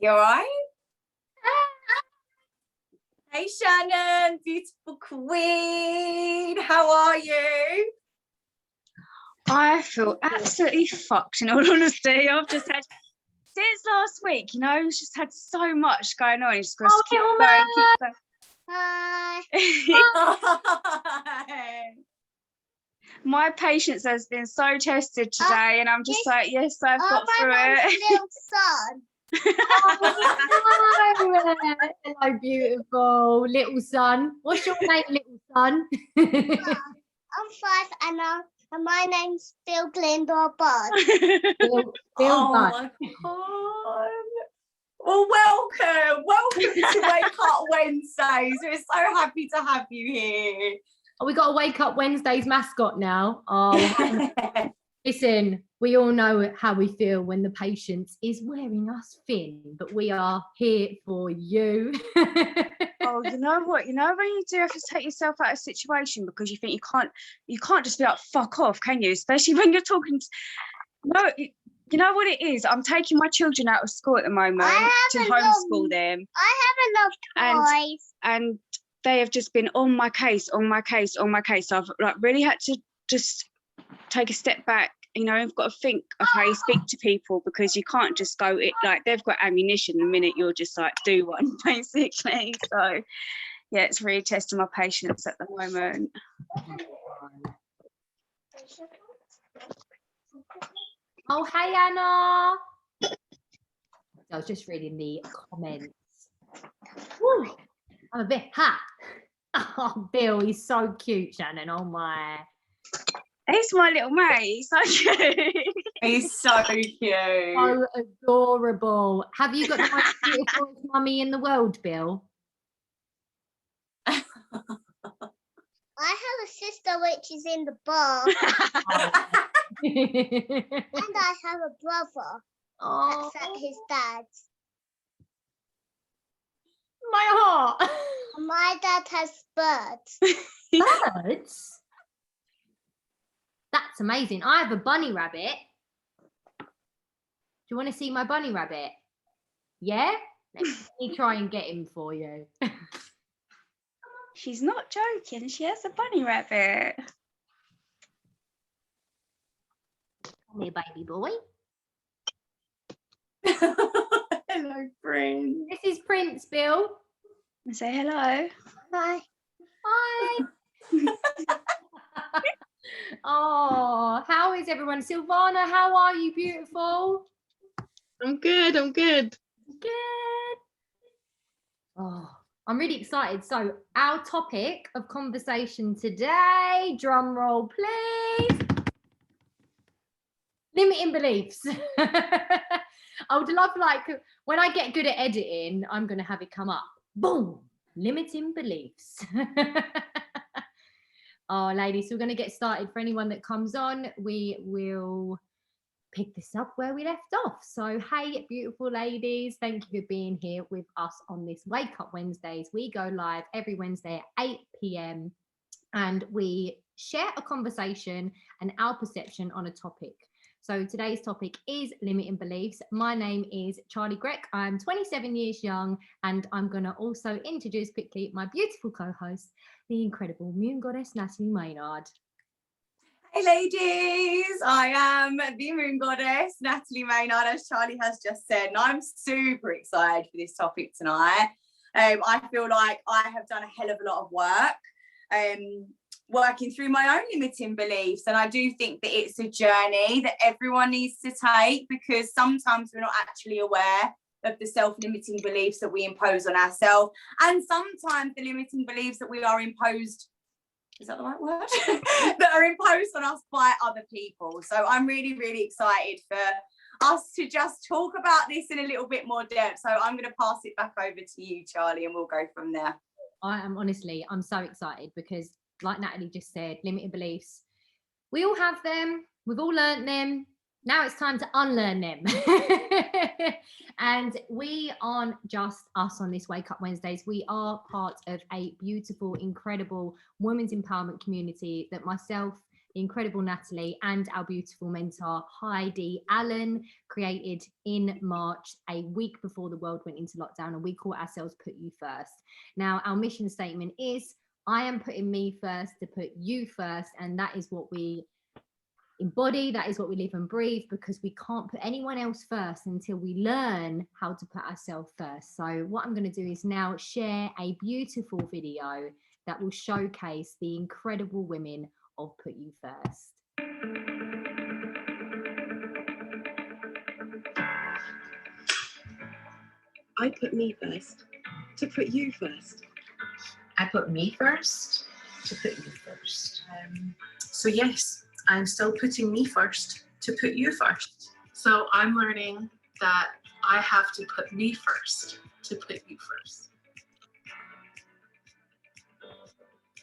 You all right? Hey, Shannon, beautiful queen. How are you? I feel absolutely fucked, in all honesty. I've just had, since last week, it's just had so much going on. It's just keep going. Hi. Hi. My patience has been so tested today, and I'm just like, yes, I've got through my it. little son. Hello, beautiful little son. What's your name, little son? I'm 5 and my name's Phil Glendor Bud. Bill Oh Budd. my God. Well, welcome to Wake Up Wednesdays. We're so happy to have you here. Oh, we got a Wake Up Wednesdays mascot now. Oh, listen, we all know how we feel when the patient is wearing us thin, but we are here for you. Oh, you know what? You know when you do have to take yourself out of a situation because you think you can't just be like, fuck off, can you? Especially when you're talking. No, you know what it is? I'm taking my children out of school at the moment to homeschool them. I have enough toys. And they have just been on my case. So I've really had to just take a step back. You've got to think of how you speak to people, because you can't just go like they've got ammunition the minute you're just like do one, basically. So yeah, it's really testing my patience at the moment. Oh, hey, Anna. I was just reading the comments. Woo, I'm a bit hot. Oh, Bill, he's so cute, Shannon. Oh, my. He's my little mate. He's so cute. He's so cute. So adorable. Have you got the most beautiful mummy in the world, Bill? I have a sister which is in the bar. And I have a brother Oh, that's at his dad's. my heart. My dad has birds. Birds? That's amazing. I have a bunny rabbit. Do you want to see my bunny rabbit? Yeah? Let me try and get him for you. She's not joking. She has a bunny rabbit. Come here, baby boy. Hello, friend. This is Prince, Bill. Say hello. Hi. Hi. Oh, how is everyone? Silvana, how are you, beautiful? I'm good. Good. Oh, I'm really excited. So our topic of conversation today, drum roll please, limiting beliefs. I would love, like, when I get good at editing, I'm going to have it come up. Boom, limiting beliefs. Oh, ladies, so we're going to get started. For anyone that comes on, we will pick this up where we left off. So, hey, beautiful ladies, thank you for being here with us on this Wake Up Wednesdays. We go live every Wednesday at 8 p.m. and we share a conversation and our perception on a topic. So today's topic is limiting beliefs. My name is Charlie Grech. I'm 27 years young, and I'm going to also introduce quickly my beautiful co-host, the incredible moon goddess Natalie Maynard. Hey, ladies. I am the moon goddess, Natalie Maynard, as Charlie has just said, and I'm super excited for this topic tonight. I feel like I have done a hell of a lot of work working through my own limiting beliefs, and I do think that it's a journey that everyone needs to take, because sometimes we're not actually aware of the self-limiting beliefs that we impose on ourselves, and sometimes the limiting beliefs that we are imposed, is that the right word? that are imposed on us by other people. So I'm really, really excited for us to just talk about this in a little bit more depth. So I'm going to pass it back over to you, Charlie, and we'll go from there. I'm so excited because, like Natalie just said, limiting beliefs, we all have them, we've all learned them. Now it's time to unlearn them. And we aren't just us on this Wake Up Wednesdays. We are part of a beautiful, incredible women's empowerment community that myself, the incredible Natalie, and our beautiful mentor, Heidi Allen, created in March, a week before the world went into lockdown, and we call ourselves Put You First. Now, our mission statement is, I am putting me first to put you first, and that is what we embody, that is what we live and breathe, because we can't put anyone else first until we learn how to put ourselves first. So what I'm going to do is now share a beautiful video that will showcase the incredible women of Put You First. I put me first to put you first. I put me first to put you first. So yes, I'm still putting me first to put you first. So I'm learning that I have to put me first to put you first.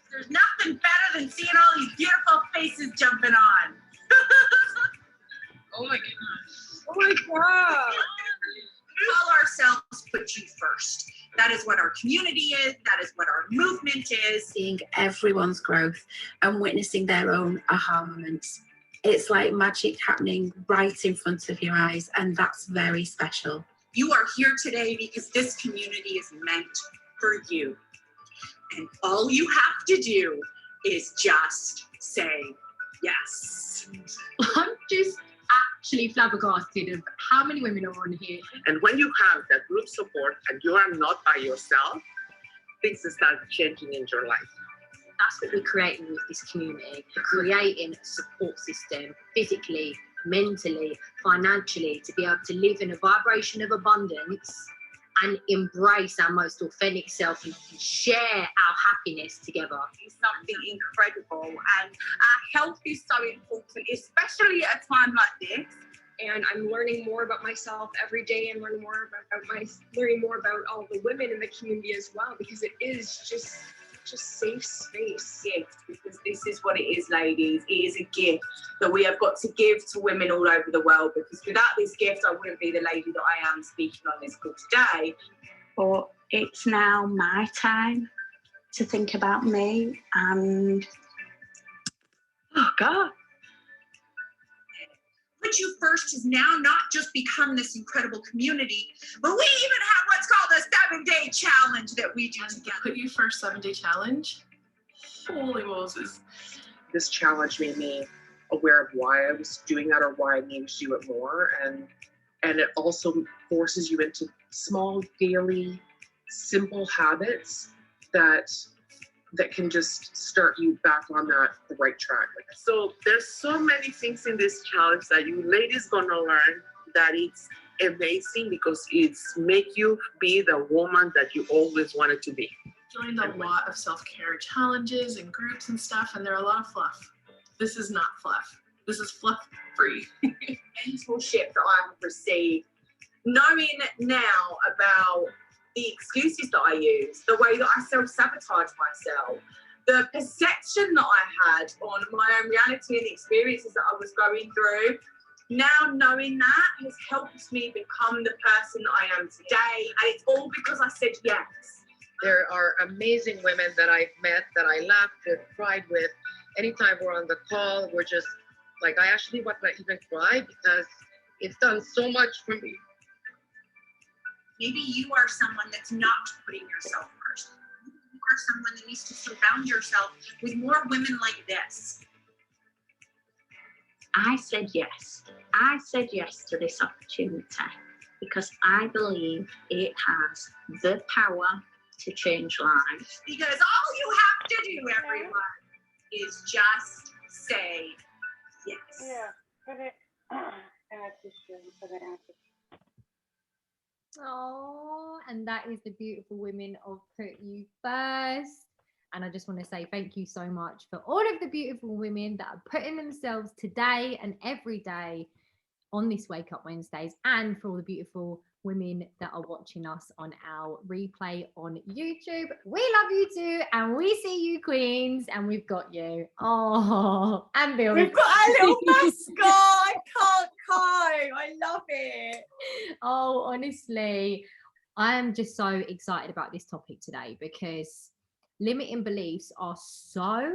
There's nothing better than seeing all these beautiful faces jumping on. Oh my goodness. Oh my God. We call ourselves Put You First. That is what our community is. That is what our movement is. Seeing everyone's growth and witnessing their own aha moments. It's like magic happening right in front of your eyes, and that's very special. You are here today because this community is meant for you. And all you have to do is just say yes. I'm just actually flabbergasted of how many women are on here. And when you have that group support and you are not by yourself, things start changing in your life. That's what we're creating with this community. We're creating a support system, physically, mentally, financially, to be able to live in a vibration of abundance and embrace our most authentic self and share our happiness together. It's something incredible, and our health is so important, especially at a time like this. And I'm learning more about myself every day, and learning more about all the women in the community as well, because it is just safe space. Gift, because this is what it is, ladies. It is a gift that we have got to give to women all over the world, because without this gift I wouldn't be the lady that I am speaking on this call today. But it's now my time to think about me, and oh God. Put You First has now not just become this incredible community, but we even have what's called a 7-day challenge that we do together. Put You First 7-day challenge. Holy Moses. This challenge made me aware of why I was doing that or why I needed to do it more. And it also forces you into small, daily, simple habits that can just start you back on the right track. So there's so many things in this challenge that you ladies gonna learn that it's amazing, because it's make you be the woman that you always wanted to be. Joined a lot of self-care challenges and groups and stuff, and they're a lot of fluff. This is not fluff. This is fluff free. Mentorship that I have received, knowing now about the excuses that I use, the way that I self-sabotage myself, the perception that I had on my own reality and the experiences that I was going through. Now knowing that has helped me become the person that I am today, and it's all because I said yes. There are amazing women that I've met that I laughed with, cried with. Anytime we're on the call, we're just like, I actually want to even cry because it's done so much for me. Maybe you are someone that's not putting yourself first. You are someone that needs to surround yourself with more women like this. I said yes. I said yes to this opportunity because I believe it has the power to change lives. Because all you have to do, everyone, is just say yes. Oh, and that is the beautiful women of Put You First. And I just want to say thank you so much for all of the beautiful women that are putting themselves today and every day on this Wake Up Wednesdays, and for all the beautiful women that are watching us on our replay on YouTube. We love you too, and we see you, queens, and we've got you. Oh, and Bill. We've got our little mascot. I can't cope. I love it. Oh, honestly, I am just so excited about this topic today, because limiting beliefs are so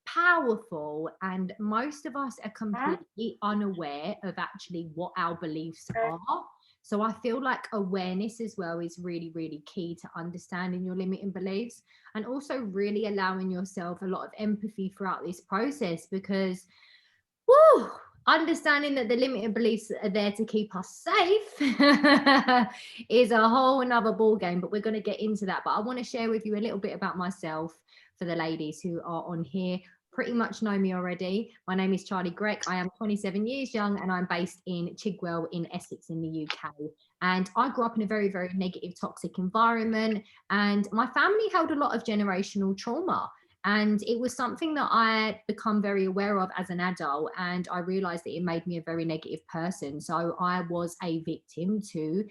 powerful, and most of us are completely unaware of actually what our beliefs are. So I feel like awareness as well is really, really key to understanding your limiting beliefs, and also really allowing yourself a lot of empathy throughout this process, because understanding that the limiting beliefs are there to keep us safe is a whole another ball game, but we're going to get into that. But I want to share with you a little bit about myself for the ladies who are on here. Pretty much know me already. My name is Charlie Grech. I am 27 years young, and I'm based in Chigwell in Essex in the UK. And I grew up in a very, very negative, toxic environment, and my family held a lot of generational trauma. And it was something that I had become very aware of as an adult, and I realized that it made me a very negative person. So I was a victim to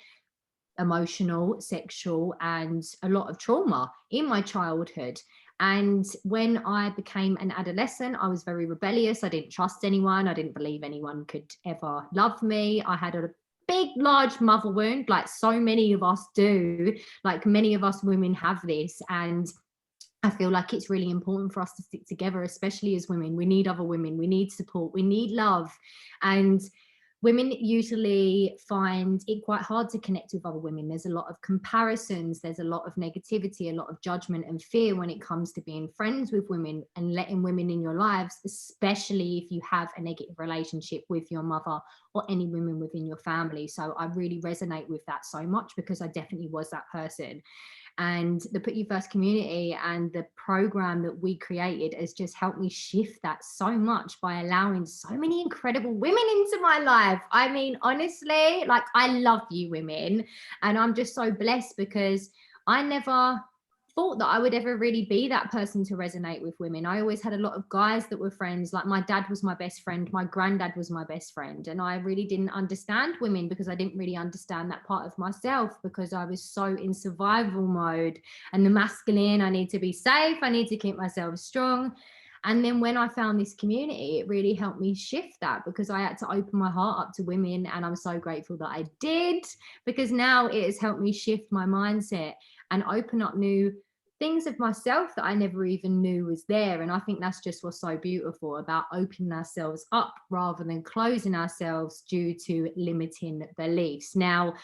emotional, sexual, and a lot of trauma in my childhood. And when I became an adolescent, I was very rebellious. I didn't trust anyone. I didn't believe anyone could ever love me. I had a big, large mother wound, like so many of us do. Like many of us women have this. And I feel like it's really important for us to stick together, especially as women. We need other women. We need support. We need love. And women usually find it quite hard to connect with other women. There's a lot of comparisons. There's a lot of negativity, a lot of judgment and fear when it comes to being friends with women and letting women in your lives, especially if you have a negative relationship with your mother or any women within your family. So I really resonate with that so much, because I definitely was that person. And the PutUFirst community and the program that we created has just helped me shift that so much by allowing so many incredible women into my life. I mean, honestly, like, I love you women, and I'm just so blessed, because I never thought that I would ever really be that person to resonate with women. I always had a lot of guys that were friends. Like, my dad was my best friend, my granddad was my best friend, and I really didn't understand women because I didn't really understand that part of myself, because I was so in survival mode and the masculine. I need to be safe, I need to keep myself strong. And then when I found this community, it really helped me shift that, because I had to open my heart up to women, and I'm so grateful that I did, because now it has helped me shift my mindset and open up new things of myself that I never even knew was there. And I think that's just what's so beautiful about opening ourselves up rather than closing ourselves due to limiting beliefs. Now,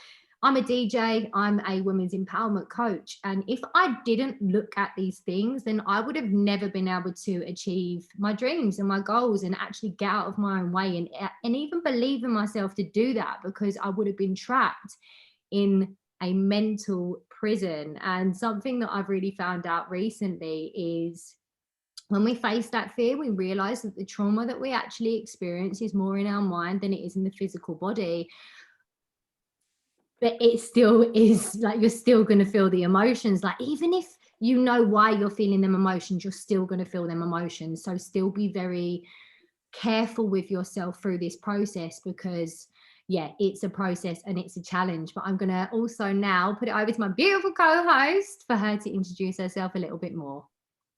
I'm a DJ, I'm a women's empowerment coach. And if I didn't look at these things, then I would have never been able to achieve my dreams and my goals and actually get out of my own way and even believe in myself to do that, because I would have been trapped in a mental prison. And something that I've really found out recently is when we face that fear, we realize that the trauma that we actually experience is more in our mind than it is in the physical body. But it still is, like, you're still going to feel the emotions. Like, even if you know why you're feeling them emotions, you're still going to feel them emotions. So still be very careful with yourself through this process, because it's a process and it's a challenge. But I'm going to also now put it over to my beautiful co-host for her to introduce herself a little bit more.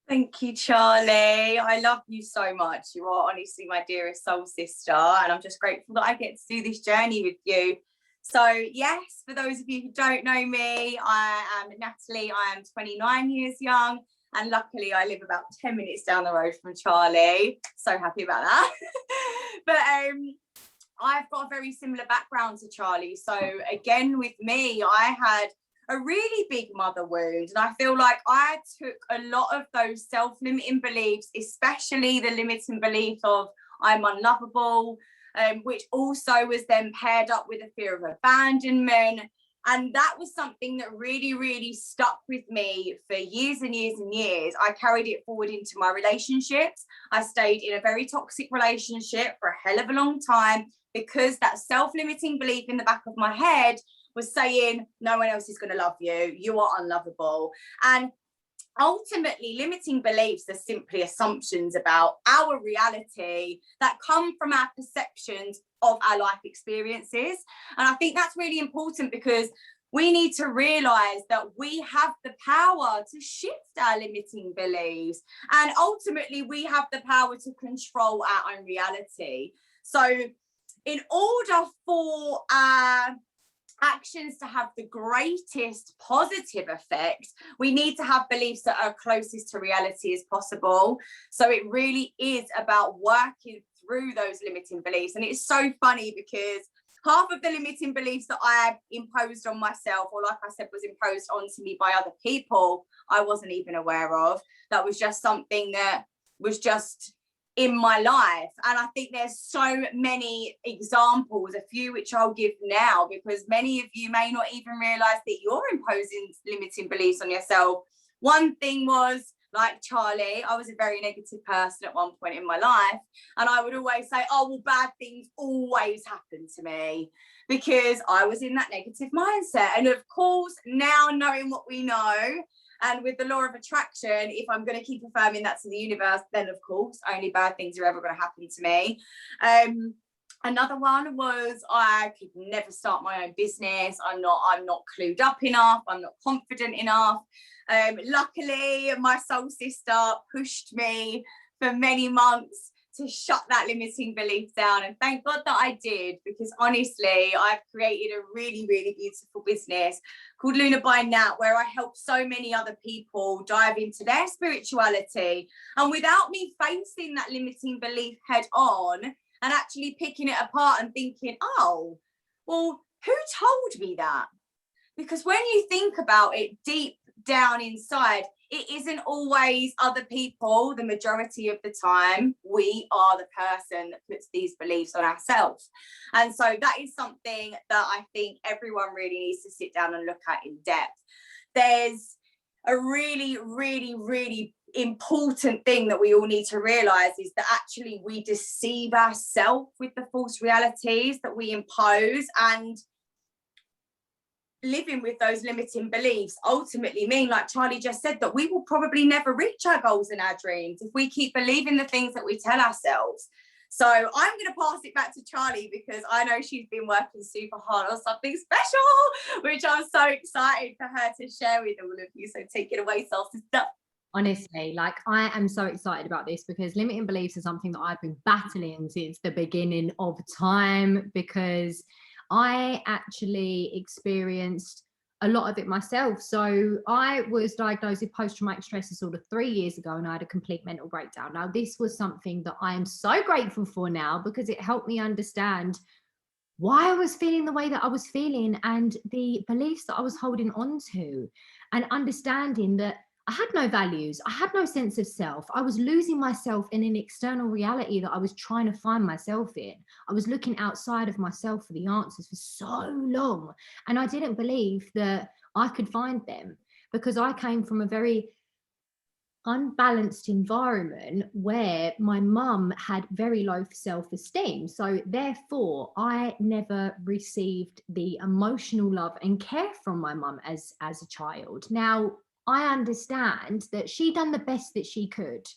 Thank you, Charlie. I love you so much. You are honestly my dearest soul sister, and I'm just grateful that I get to do this journey with you. So yes, for those of you who don't know me, I am Natalie. I am 29 years young, and luckily I live about 10 minutes down the road from Charlie. So happy about that. But I've got a very similar background to Charlie. So again, with me, I had a really big mother wound, and I feel like I took a lot of those self-limiting beliefs, especially the limiting belief of I'm unlovable, which also was then paired up with a fear of abandonment. And that was something that really, really stuck with me for years and years and years. I carried it forward into my relationships. I stayed in a very toxic relationship for a hell of a long time, because that self-limiting belief in the back of my head was saying, no one else is going to love you. You are unlovable. And ultimately, limiting beliefs are simply assumptions about our reality that come from our perceptions of our life experiences. And I think that's really important, because we need to realize that we have the power to shift our limiting beliefs, and ultimately we have the power to control our own reality. So in order for our actions to have the greatest positive effect, we need to have beliefs that are closest to reality as possible. So it really is about working through those limiting beliefs. And it's so funny because half of the limiting beliefs that I imposed on myself, or like I said, was imposed onto me by other people, I wasn't even aware of. That was just something that was just in my life. And I think there's so many examples, a few which I'll give now, because many of you may not even realize that you're imposing limiting beliefs on yourself. One thing was, like Charlie, I was a very negative person at one point in my life, and I would always say, oh, well, bad things always happen to me, because I was in that negative mindset. And of course, now knowing what we know, and with the law of attraction, if I'm going to keep affirming that to the universe, then of course, only bad things are ever going to happen to me. Another one was I could never start my own business. I'm not clued up enough. I'm not confident enough. Luckily, my soul sister pushed me for many months to shut that limiting belief down. And thank God that I did, because honestly, I've created a really, really beautiful business called Luna by Nat, where I help so many other people dive into their spirituality. And without me facing that limiting belief head on and actually picking it apart and thinking, oh, well, who told me that? Because when you think about it deep down inside, it isn't always other people. The majority of the time, we are the person that puts these beliefs on ourselves. And so that is something that I think everyone really needs to sit down and look at in depth. There's a really, really, really important thing that we all need to realize, is that actually we deceive ourselves with the false realities that we impose. And living with those limiting beliefs ultimately mean, like Charlie just said, that we will probably never reach our goals and our dreams if we keep believing the things that we tell ourselves. So I'm going to pass it back to Charlie, because I know she's been working super hard on something special, which I'm so excited for her to share with all of you. So take it away, soul sister. Honestly, like, I am so excited about this, because limiting beliefs is something that I've been battling since the beginning of time, because I actually experienced a lot of it myself. So I was diagnosed with post-traumatic stress disorder 3 years ago, and I had a complete mental breakdown. Now, this was something that I am so grateful for now, because it helped me understand why I was feeling the way that I was feeling, and the beliefs that I was holding on to, and understanding that I had no values. I had no sense of self. I was losing myself in an external reality that I was trying to find myself in. I was looking outside of myself for the answers for so long. And I didn't believe that I could find them, because I came from a very unbalanced environment where my mum had very low self-esteem. So therefore, I never received the emotional love and care from my mum as a child. Now, I understand that she done the best that she could.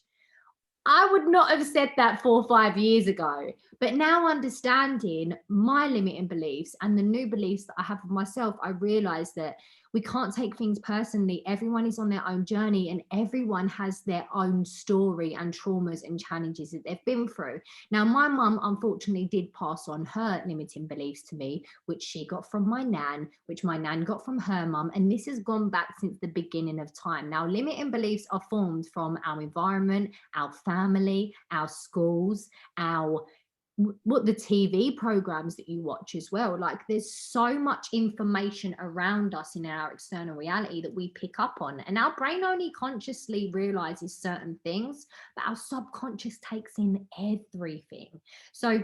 I would not have said that 4 or 5 years ago, but now understanding my limiting beliefs and the new beliefs that I have of myself, I realize that we can't take things personally. Everyone is on their own journey, and everyone has their own story and traumas and challenges that they've been through. Now, my mum unfortunately did pass on her limiting beliefs to me, which she got from my nan, which my nan got from her mum, and this has gone back since the beginning of time. Now, limiting beliefs are formed from our environment, our family, our schools, what the TV programs that you watch as well. Like, there's so much information around us in our external reality that we pick up on, and our brain only consciously realizes certain things, but our subconscious takes in everything. So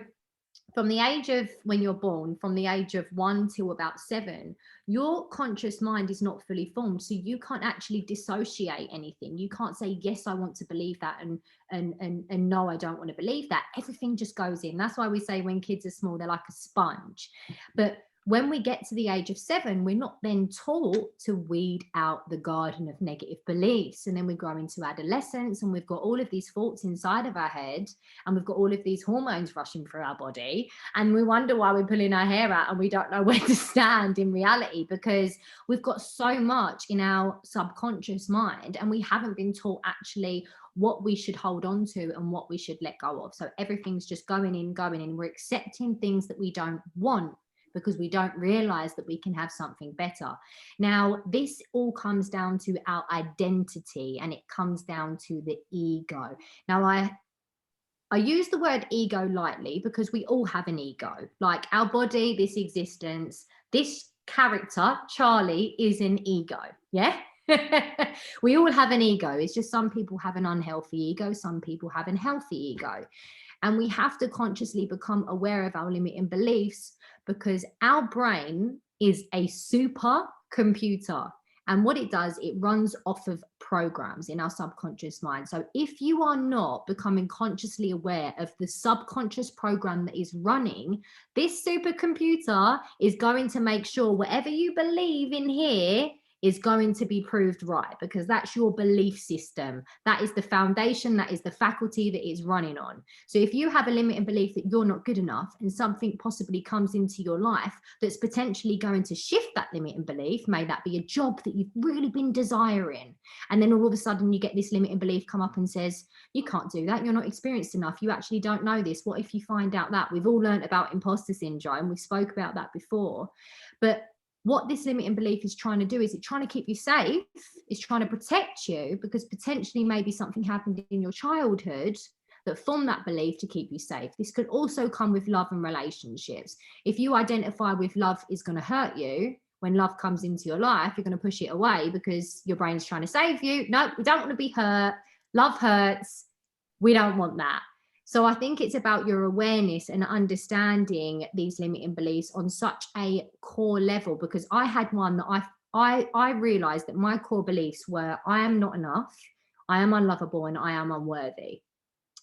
from the age of, when you're born, from the age of 1 till about 7, your conscious mind is not fully formed, so you can't actually dissociate anything. You can't say, yes, I want to believe that, and no, I don't want to believe that. Everything just goes in. That's why we say when kids are small, they're like a sponge. But when we get to the age of 7, we're not then taught to weed out the garden of negative beliefs. And then we grow into adolescence, and we've got all of these thoughts inside of our head, and we've got all of these hormones rushing through our body, and we wonder why we're pulling our hair out and we don't know where to stand in reality, because we've got so much in our subconscious mind, and we haven't been taught actually what we should hold on to and what we should let go of. So everything's just going in. We're accepting things that we don't want because we don't realize that we can have something better. Now, this all comes down to our identity, and it comes down to the ego. Now, I use the word ego lightly because we all have an ego. Like our body, this existence, this character, Charlie, is an ego. Yeah. We all have an ego. It's just some people have an unhealthy ego. Some people have a healthy ego. And we have to consciously become aware of our limiting beliefs, because our brain is a super computer. And what it does, it runs off of programs in our subconscious mind. So if you are not becoming consciously aware of the subconscious program that is running, this supercomputer is going to make sure whatever you believe in here is going to be proved right, because that's your belief system. That is the foundation, that is the faculty that it's running on. So if you have a limiting belief that you're not good enough, and something possibly comes into your life that's potentially going to shift that limiting belief, may that be a job that you've really been desiring, and then all of a sudden you get this limiting belief come up and says, you can't do that, you're not experienced enough, you actually don't know this. What if you find out that? We've all learned about imposter syndrome, we spoke about that before. But what this limiting belief is trying to do is it's trying to keep you safe, it's trying to protect you, because potentially maybe something happened in your childhood that formed that belief to keep you safe. This could also come with love and relationships. If you identify with love is going to hurt you, when love comes into your life, you're going to push it away because your brain's trying to save you. No, we don't want to be hurt. Love hurts. We don't want that. So I think it's about your awareness and understanding these limiting beliefs on such a core level, because I had one that I realized that my core beliefs were, I am not enough, I am unlovable, and I am unworthy.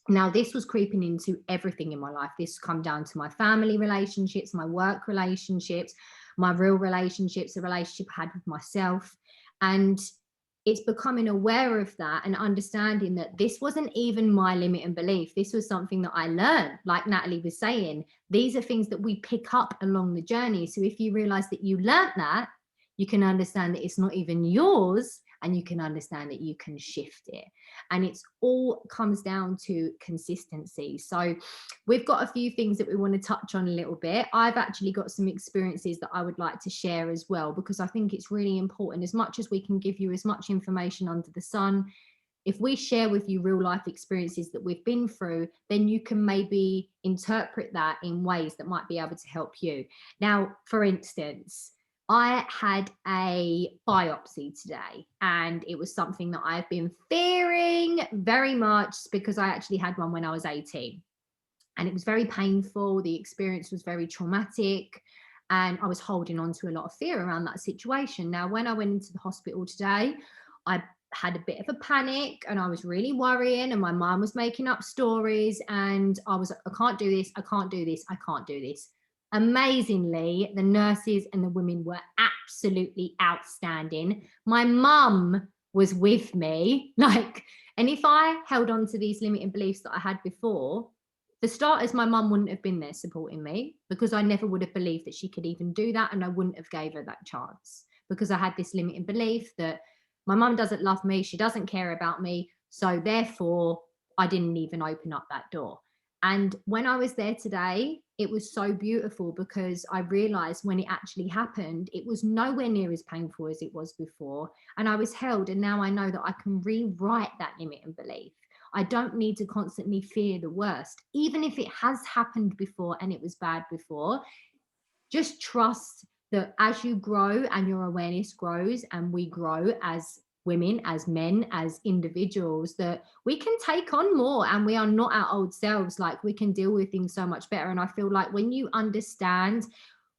Now, this was creeping into everything in my life. This come down to my family relationships, my work relationships, my real relationships, the relationship I had with myself. And it's becoming aware of that and understanding that this wasn't even my limiting belief. This was something that I learned, like Natalie was saying. These are things that we pick up along the journey. So if you realize that you learned that, you can understand that it's not even yours, and you can understand that you can shift it. And it's all comes down to consistency. So we've got a few things that we want to touch on a little bit. I've actually got some experiences that I would like to share as well, because I think it's really important. As much as we can give you as much information under the sun, if we share with you real life experiences that we've been through, then you can maybe interpret that in ways that might be able to help you. Now, for instance, I had a biopsy today, and it was something that I've been fearing very much, because I actually had one when I was 18, and it was very painful. The experience was very traumatic, and I was holding on to a lot of fear around that situation. Now, when I went into the hospital today, I had a bit of a panic, and I was really worrying, and my mum was making up stories, and I was like, I can't do this, I can't do this, I can't do this. Amazingly, the nurses and the women were absolutely outstanding. My mum was with me, and if I held on to these limiting beliefs that I had before, for starters, my mum wouldn't have been there supporting me, because I never would have believed that she could even do that, and I wouldn't have gave her that chance, because I had this limiting belief that my mum doesn't love me, she doesn't care about me, so therefore I didn't even open up that door. And when I was there today, it was so beautiful, because I realized when it actually happened, it was nowhere near as painful as it was before. And I was held, and now I know that I can rewrite that limiting belief. I don't need to constantly fear the worst, even if it has happened before and it was bad before. Just trust that as you grow and your awareness grows, and we grow as women, as men, as individuals, that we can take on more, and we are not our old selves. Like, we can deal with things so much better. And I feel like when you understand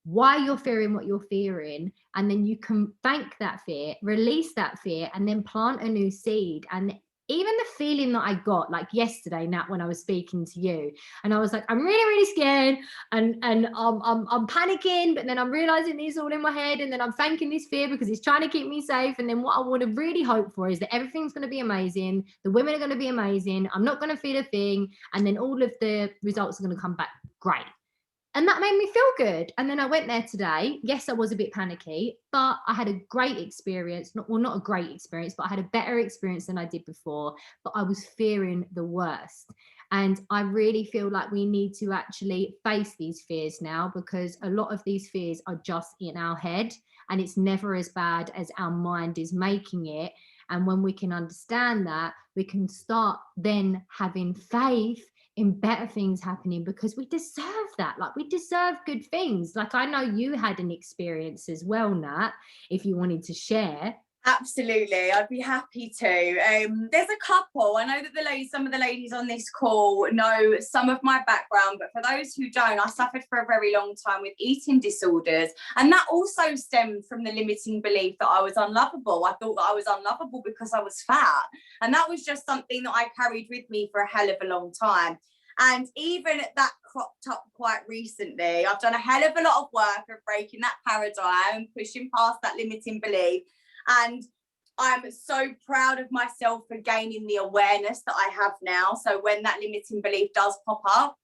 why you're fearing what you're fearing, and then you can thank that fear, release that fear, and then plant a new seed. And even the feeling that I got, like yesterday, Nat, when I was speaking to you, and I was like, I'm really, really scared, and I'm panicking, but then I'm realizing it's all in my head, and then I'm thanking this fear because it's trying to keep me safe. And then what I want to really hope for is that everything's going to be amazing, the women are going to be amazing, I'm not going to feel a thing, and then all of the results are going to come back great. And that made me feel good. And then I went there today. Yes, I was a bit panicky, but I had a great experience. Not a great experience, but I had a better experience than I did before. But I was fearing the worst. And I really feel like we need to actually face these fears now, because a lot of these fears are just in our head, and it's never as bad as our mind is making it. And when we can understand that, we can start then having faith in better things happening, because we deserve that. Like, we deserve good things. Like, I know you had an experience as well, Nat, if you wanted to share. Absolutely, I'd be happy to. There's a couple. I know that some of the ladies on this call know some of my background, but for those who don't, I suffered for a very long time with eating disorders, and that also stemmed from the limiting belief that I was unlovable. I thought that I was unlovable because I was fat, and that was just something that I carried with me for a hell of a long time. And even that cropped up quite recently. I've done a hell of a lot of work of breaking that paradigm and pushing past that limiting belief. And I'm so proud of myself for gaining the awareness that I have now. So when that limiting belief does pop up,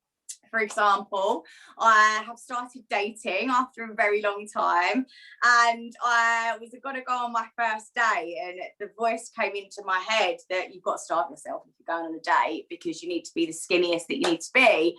for example, I have started dating after a very long time, and I was going to go on my first date, and the voice came into my head that you've got to starve yourself if you're going on a date, because you need to be the skinniest that you need to be.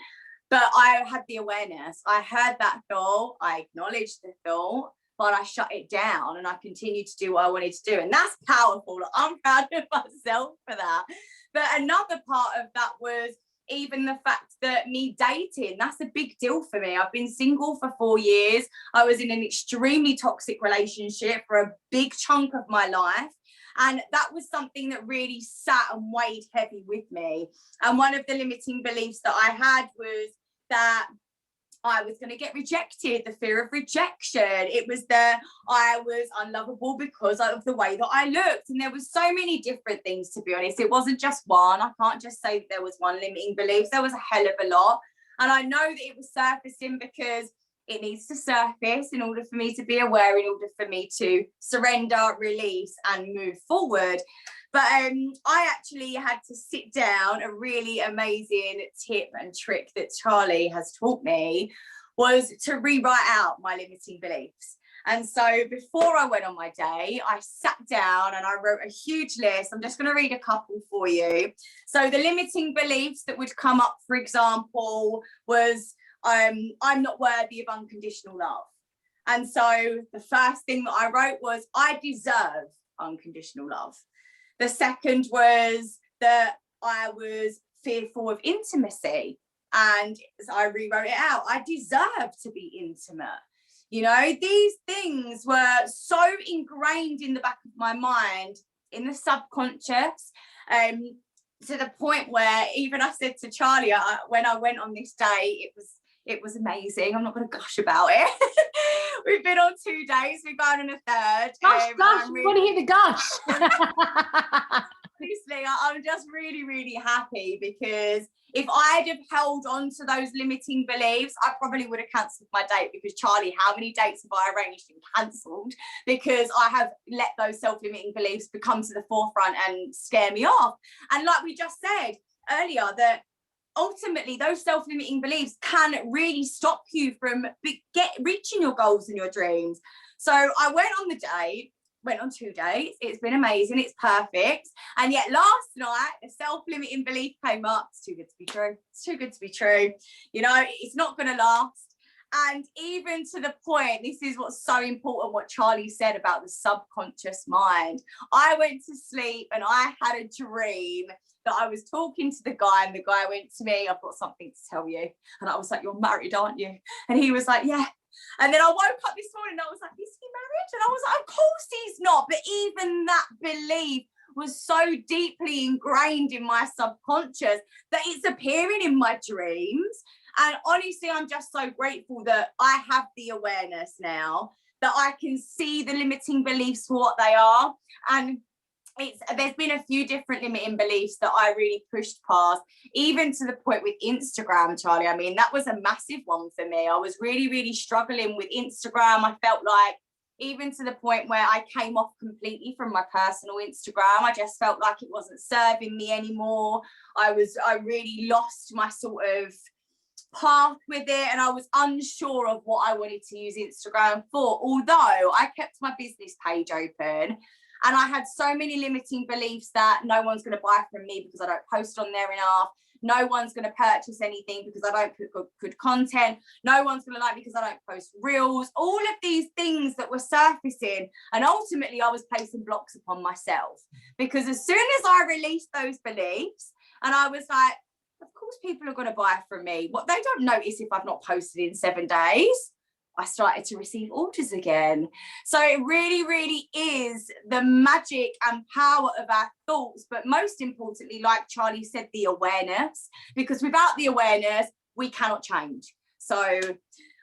But I had the awareness. I heard that thought, I acknowledged the thought, but I shut it down and I continued to do what I wanted to do. And that's powerful. I'm proud of myself for that. But another part of that was even the fact that me dating, that's a big deal for me. I've been single for 4 years. I was in an extremely toxic relationship for a big chunk of my life. And that was something that really sat and weighed heavy with me. And one of the limiting beliefs that I had was that I was going to get rejected, the fear of rejection. It was that I was unlovable because of the way that I looked. And there was so many different things, to be honest. It wasn't just one. I can't just say that there was one limiting belief. There was a hell of a lot. And I know that it was surfacing because it needs to surface in order for me to be aware, in order for me to surrender, release, and move forward. But I actually had to sit down. A really amazing tip and trick that Charlie has taught me was to rewrite out my limiting beliefs. And so before I went on my day, I sat down and I wrote a huge list. I'm just going to read a couple for you. So the limiting beliefs that would come up, for example, was I'm not worthy of unconditional love. And so the first thing that I wrote was I deserve unconditional love. The second was that I was fearful of intimacy, and I rewrote it out. I deserve to be intimate. You know, these things were so ingrained in the back of my mind, in the subconscious, to the point where even I said to Charlie, when I went on this day, it was amazing. I'm not going to gush about it. We've been on 2 days. We're going on a third. Gosh, we want to hear the gush. Honestly, I'm just really, really happy, because if I'd have held on to those limiting beliefs, I probably would have cancelled my date, because Charlie, how many dates have I arranged and cancelled because I have let those self-limiting beliefs become to the forefront and scare me off? And like we just said earlier, that ultimately those self-limiting beliefs can really stop you from reaching your goals and your dreams. So I went on the date, went on 2 dates. It's been amazing. It's perfect. And yet last night, a self-limiting belief came up. It's too good to be true. It's too good to be true. You know, it's not going to last. And even to the point, this is what's so important, what Charlie said about the subconscious mind. I went to sleep and I had a dream that I was talking to the guy, and the guy went to me, I've got something to tell you. And I was like, you're married, aren't you? And he was like, yeah. And then I woke up this morning and I was like, is he married? And I was like, of course he's not. But even that belief was so deeply ingrained in my subconscious that it's appearing in my dreams. And honestly, I'm just so grateful that I have the awareness now, that I can see the limiting beliefs for what they are. And there's been a few different limiting beliefs that I really pushed past, even to the point with Instagram, Charlie. I mean, that was a massive one for me. I was really, really struggling with Instagram. I felt like, even to the point where I came off completely from my personal Instagram. I just felt like it wasn't serving me anymore. I really lost my sort of path with it, and I was unsure of what I wanted to use Instagram for, although I kept my business page open. And I had so many limiting beliefs that no one's going to buy from me because I don't post on there enough. No one's going to purchase anything because I don't put good content. No one's going to like me because I don't post reels. All of these things that were surfacing. And ultimately, I was placing blocks upon myself, because as soon as I released those beliefs, and I was like, of course people are going to buy from me. What they don't notice if I've not posted in 7 days. I started to receive orders again. So it really, really is the magic and power of our thoughts. But most importantly, like Charlie said, the awareness, because without the awareness, we cannot change. So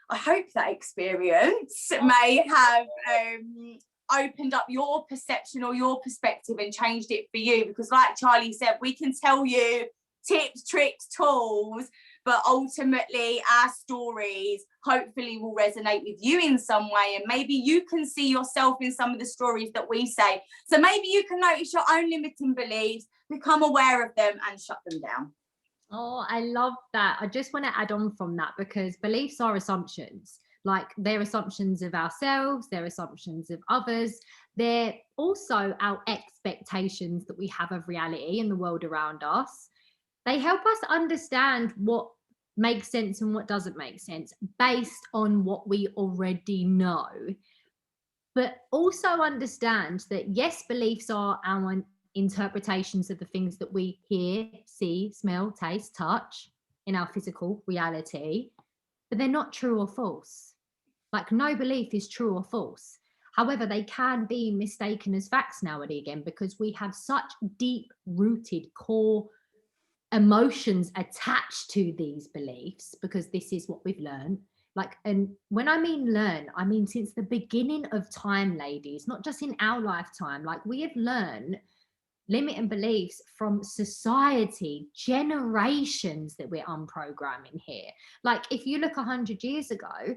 I hope that experience may have opened up your perception or your perspective and changed it for you. Because like Charlie said, we can tell you tips, tricks, tools, but ultimately our stories hopefully will resonate with you in some way, and maybe you can see yourself in some of the stories that we say. So maybe you can notice your own limiting beliefs, become aware of them and shut them down. Oh, I love that. I just want to add on from that, because beliefs are assumptions. Like, they're assumptions of ourselves, they're assumptions of others. They're also our expectations that we have of reality and the world around us. They help us understand what makes sense and what doesn't make sense based on what we already know. But also understand that, yes, beliefs are our interpretations of the things that we hear, see, smell, taste, touch in our physical reality, but they're not true or false. Like, no belief is true or false. However, they can be mistaken as facts now and again, because we have such deep-rooted core emotions attached to these beliefs, because this is what we've learned. Like, and when I mean learn, I mean since the beginning of time, ladies, not just in our lifetime. Like, we have learned limiting beliefs from society, generations that we're unprogramming here. Like, if you look 100 years ago,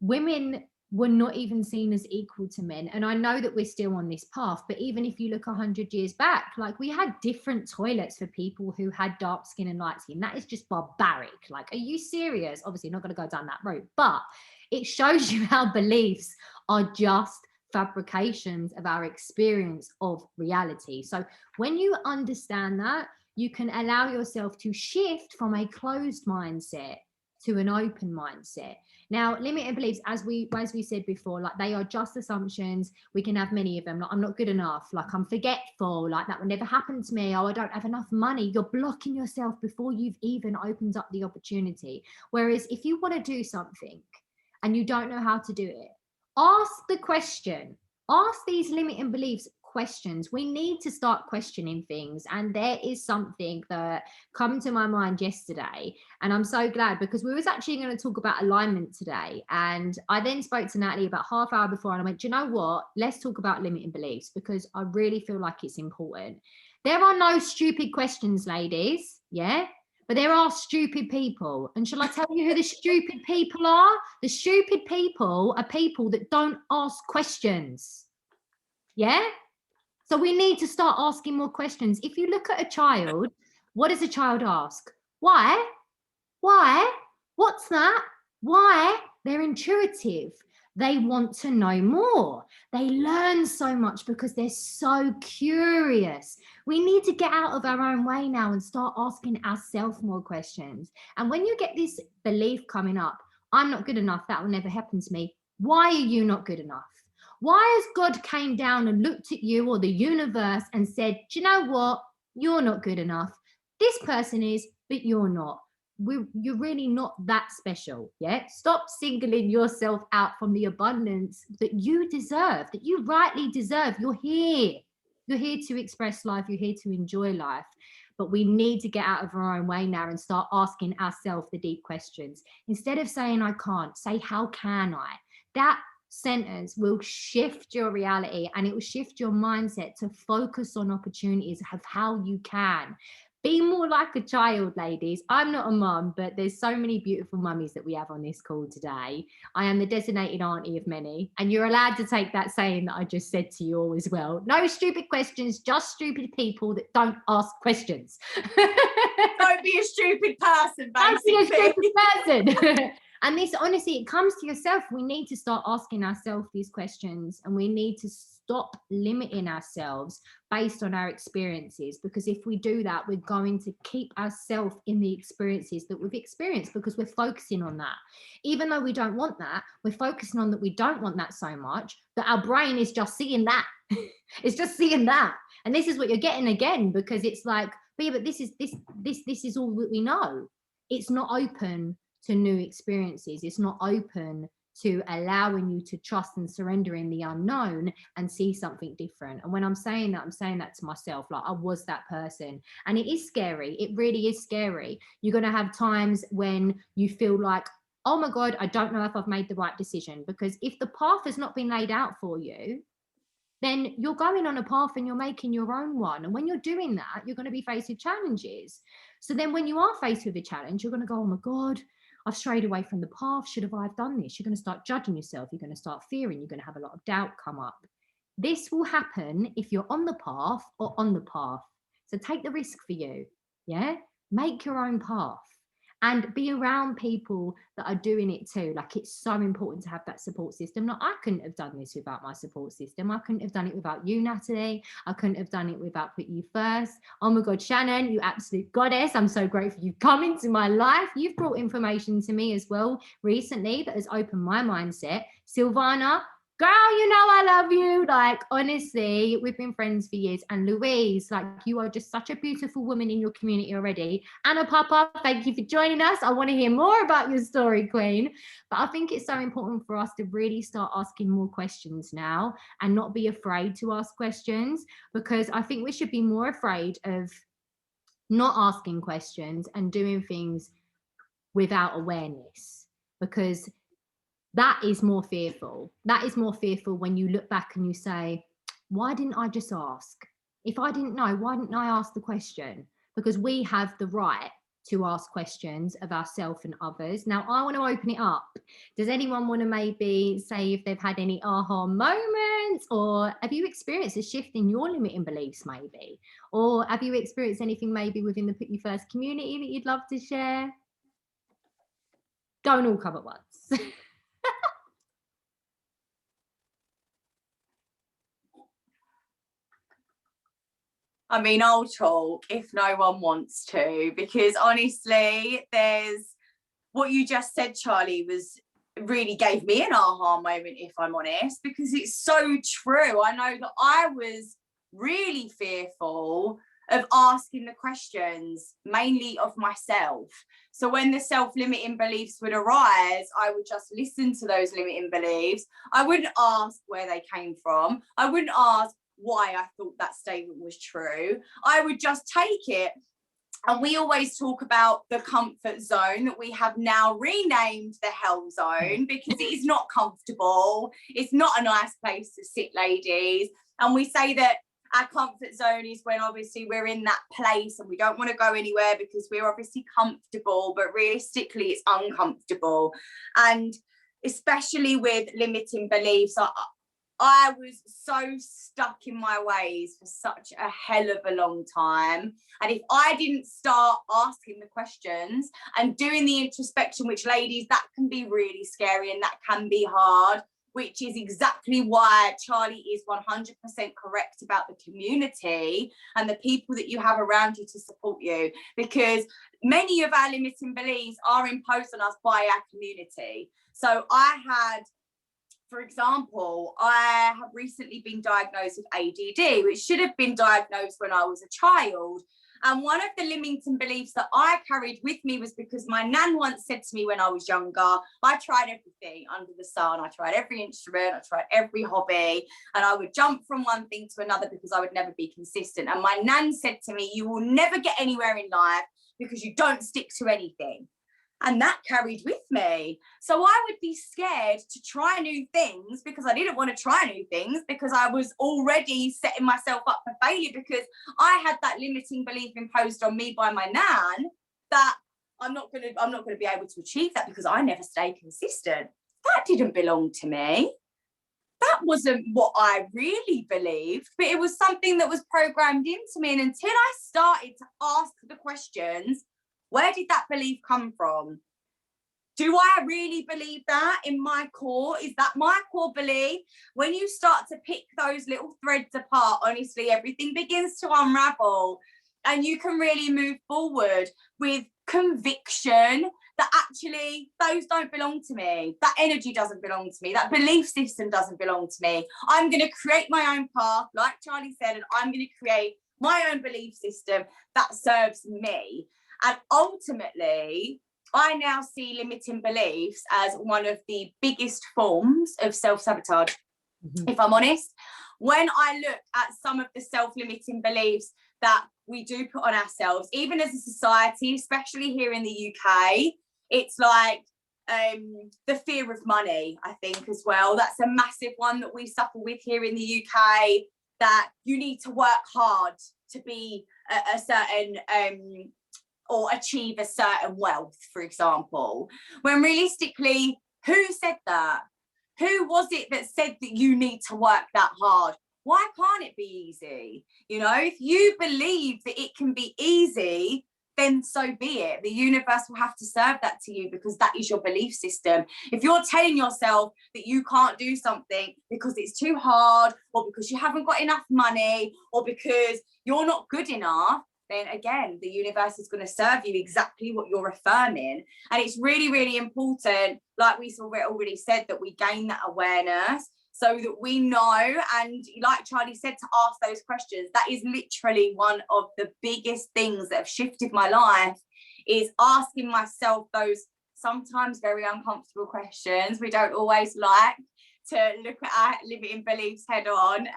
women were not even seen as equal to men. And I know that we're still on this path, but even if you look 100 years back, like, we had different toilets for people who had dark skin and light skin. That is just barbaric. Like, are you serious? Obviously not going to go down that route, but it shows you how beliefs are just fabrications of our experience of reality. So when you understand that, you can allow yourself to shift from a closed mindset to an open mindset. Now, limiting beliefs, as we said before, like, they are just assumptions. We can have many of them. Like, I'm not good enough. Like, I'm forgetful. Like, that would never happen to me. Oh, I don't have enough money. You're blocking yourself before you've even opened up the opportunity. Whereas if you want to do something and you don't know how to do it, ask the question. Ask these limiting beliefs questions. We need to start questioning things. And there is something that come to my mind yesterday, and I'm so glad, because we was actually going to talk about alignment today, and I then spoke to Natalie about half hour before, and I went, do you know what, let's talk about limiting beliefs, because I really feel like it's important. There are no stupid questions, ladies, yeah, but there are stupid people. And shall I tell you who the stupid people are? The stupid people are people that don't ask questions. Yeah. So we need to start asking more questions. If you look at a child, what does a child ask? Why? Why? What's that? Why? They're intuitive. They want to know more. They learn so much because they're so curious. We need to get out of our own way now and start asking ourselves more questions. And when you get this belief coming up, I'm not good enough, that will never happen to me. Why are you not good enough? Why has God came down and looked at you, or the universe, and said, do you know what? You're not good enough. This person is, but you're not. You're really not that special. Yeah. Stop singling yourself out from the abundance that you deserve, that you rightly deserve. You're here. You're here to express life. You're here to enjoy life. But we need to get out of our own way now and start asking ourselves the deep questions. Instead of saying, I can't, say, how can I? That sentence will shift your reality, and it will shift your mindset to focus on opportunities of how you can. Be more like a child, ladies. I'm not a mum, but there's so many beautiful mummies that we have on this call today. I am the designated auntie of many, and you're allowed to take that saying that I just said to you all as well. No stupid questions, just stupid people that don't ask questions. Don't be a stupid person, basically. Don't be a stupid person. And this, honestly, it comes to yourself. We need to start asking ourselves these questions, and we need to stop limiting ourselves based on our experiences, because if we do that, we're going to keep ourselves in the experiences that we've experienced, because we're focusing on that. Even though we don't want that, we're focusing on that we don't want that so much that our brain is just seeing that. It's just seeing that. And this is what you're getting again, because it's like, but yeah, but this is all that we know. It's not open to new experiences. It's not open to allowing you to trust and surrender in the unknown and see something different. And when I'm saying that to myself. Like, I was that person, and it is scary. It really is scary. You're going to have times when you feel like, oh my God, I don't know if I've made the right decision, because if the path has not been laid out for you, then you're going on a path and you're making your own one. And when you're doing that, you're going to be faced with challenges. So then when you are faced with a challenge, you're going to go, oh my God, I've strayed away from the path. Should have I have done this? You're going to start judging yourself. You're going to start fearing. You're going to have a lot of doubt come up. This will happen if you're on the path or on the path. So take the risk for you. Yeah. Make your own path and be around people that are doing it too. Like, it's so important to have that support system. Now, I couldn't have done this without my support system. I couldn't have done it without you, Natalie. I couldn't have done it without PutUFirst. Oh my God, Shannon, you absolute goddess. I'm so grateful you've come into my life. You've brought information to me as well recently that has opened my mindset. Silvana, girl, you know I love you. Like, honestly, we've been friends for years. And Louise, like, you are just such a beautiful woman in your community already. Anna Papa, thank you for joining us. I want to hear more about your story, Queen. But I think it's so important for us to really start asking more questions now and not be afraid to ask questions, because I think we should be more afraid of not asking questions and doing things without awareness, because that is more fearful. That is more fearful when you look back and you say, why didn't I just ask? If I didn't know, why didn't I ask the question? Because we have the right to ask questions of ourselves and others. Now, I want to open it up. Does anyone want to maybe say if they've had any aha moments, or have you experienced a shift in your limiting beliefs maybe? Or have you experienced anything maybe within the PutUFirst community that you'd love to share? Don't all come at once. I mean, I'll talk if no one wants to, because honestly, there's what you just said, Charlie, was really gave me an aha moment, if I'm honest, because it's so true. I know that I was really fearful of asking the questions, mainly of myself. So when the self-limiting beliefs would arise, I would just listen to those limiting beliefs. I wouldn't ask where they came from. I wouldn't ask why I thought that statement was true. I would just take it. And we always talk about the comfort zone that we have now renamed the hell zone, because it is not comfortable. It's not a nice place to sit, ladies. And we say that our comfort zone is when obviously we're in that place and we don't want to go anywhere because we're obviously comfortable, but realistically it's uncomfortable. And especially with limiting beliefs, I was so stuck in my ways for such a hell of a long time. And if I didn't start asking the questions and doing the introspection, which, ladies, that can be really scary and that can be hard, which is exactly why Charlie is 100% correct about the community and the people that you have around you to support you, because many of our limiting beliefs are imposed on us by our community. So for example, I have recently been diagnosed with ADD, which should have been diagnosed when I was a child. And one of the limiting beliefs that I carried with me was because my nan once said to me when I was younger, I tried everything under the sun. I tried every instrument, I tried every hobby, and I would jump from one thing to another because I would never be consistent. And my nan said to me, you will never get anywhere in life because you don't stick to anything. And that carried with me. So I would be scared to try new things because I didn't want to try new things, because I was already setting myself up for failure, because I had that limiting belief imposed on me by my nan that I'm not going to be able to achieve that because I never stay consistent. That didn't belong to me. That wasn't what I really believed, but it was something that was programmed into me. And until I started to ask the questions, where did that belief come from? Do I really believe that in my core? Is that my core belief? When you start to pick those little threads apart, honestly, everything begins to unravel, and you can really move forward with conviction that actually those don't belong to me. That energy doesn't belong to me. That belief system doesn't belong to me. I'm going to create my own path, like Charlie said, and I'm going to create my own belief system that serves me. And ultimately, I now see limiting beliefs as one of the biggest forms of self-sabotage. If I'm honest, when I look at some of the self-limiting beliefs that we do put on ourselves, even as a society, especially here in the UK, it's like the fear of money, I think, as well. That's a massive one that we suffer with here in the UK, that you need to work hard to be a certain or achieve a certain wealth, for example, when realistically, who said that? Who was it that said that you need to work that hard? Why can't it be easy? You know, if you believe that it can be easy, then so be it. The universe will have to serve that to you, because that is your belief system. If you're telling yourself that you can't do something because it's too hard, or because you haven't got enough money, or because you're not good enough, then again, the universe is going to serve you exactly what you're affirming. And it's really, really important, like we already said, that we gain that awareness so that we know, and like Charlie said, to ask those questions. That is literally one of the biggest things that have shifted my life, is asking myself those sometimes very uncomfortable questions. We don't always like to look at our limiting beliefs head on.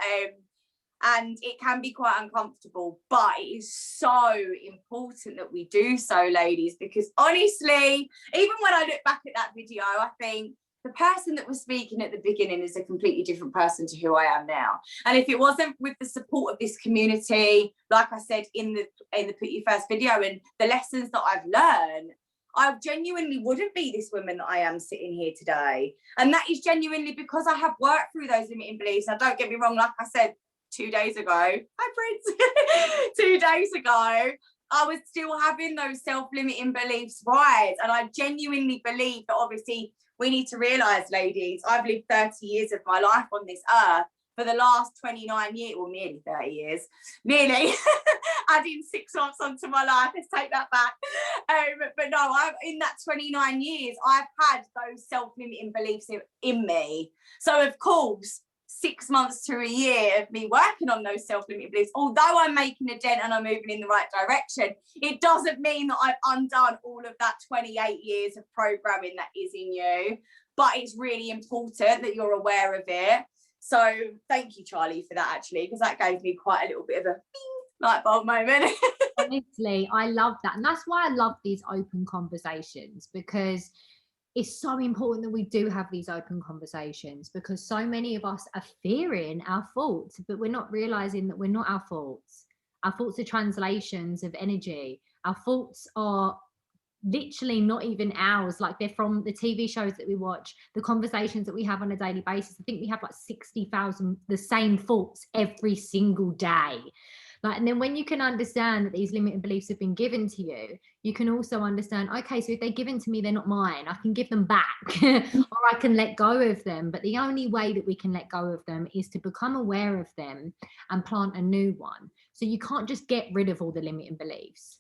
And it can be quite uncomfortable, but it is so important that we do so, ladies, because honestly, even when I look back at that video, I think the person that was speaking at the beginning is a completely different person to who I am now. And if it wasn't with the support of this community, like I said in the PutUFirst video, and the lessons that I've learned, I genuinely wouldn't be this woman that I am sitting here today. And that is genuinely because I have worked through those limiting beliefs. Now, don't get me wrong, like I said, 2 days ago, hi Prince, 2 days ago, I was still having those self-limiting beliefs rise. And I genuinely believe that obviously we need to realise, ladies, I've lived 30 years of my life on this earth. For the last 29 years, well, nearly 30 years, nearly, adding 6 months onto my life, let's take that back. But no, in that 29 years, I've had those self-limiting beliefs in me. So of course, 6 months to a year of me working on those self-limiting beliefs, although I'm making a dent and I'm moving in the right direction, it doesn't mean that I've undone all of that 28 years of programming that is in you. But it's really important that you're aware of it. So thank you, Charlie, for that, actually, because that gave me quite a little bit of a light bulb moment. Honestly, I love that. And that's why I love these open conversations, because it's so important that we do have these open conversations, because so many of us are fearing our faults, but we're not realizing that we're not our faults. Our faults are translations of energy. Our faults are literally not even ours. Like, they're from the TV shows that we watch, the conversations that we have on a daily basis. I think we have like 60,000 the same faults every single day. Like, and then when you can understand that these limiting beliefs have been given to you, you can also understand, okay, so if they're given to me, they're not mine. I can give them back or I can let go of them. But the only way that we can let go of them is to become aware of them and plant a new one. So you can't just get rid of all the limiting beliefs.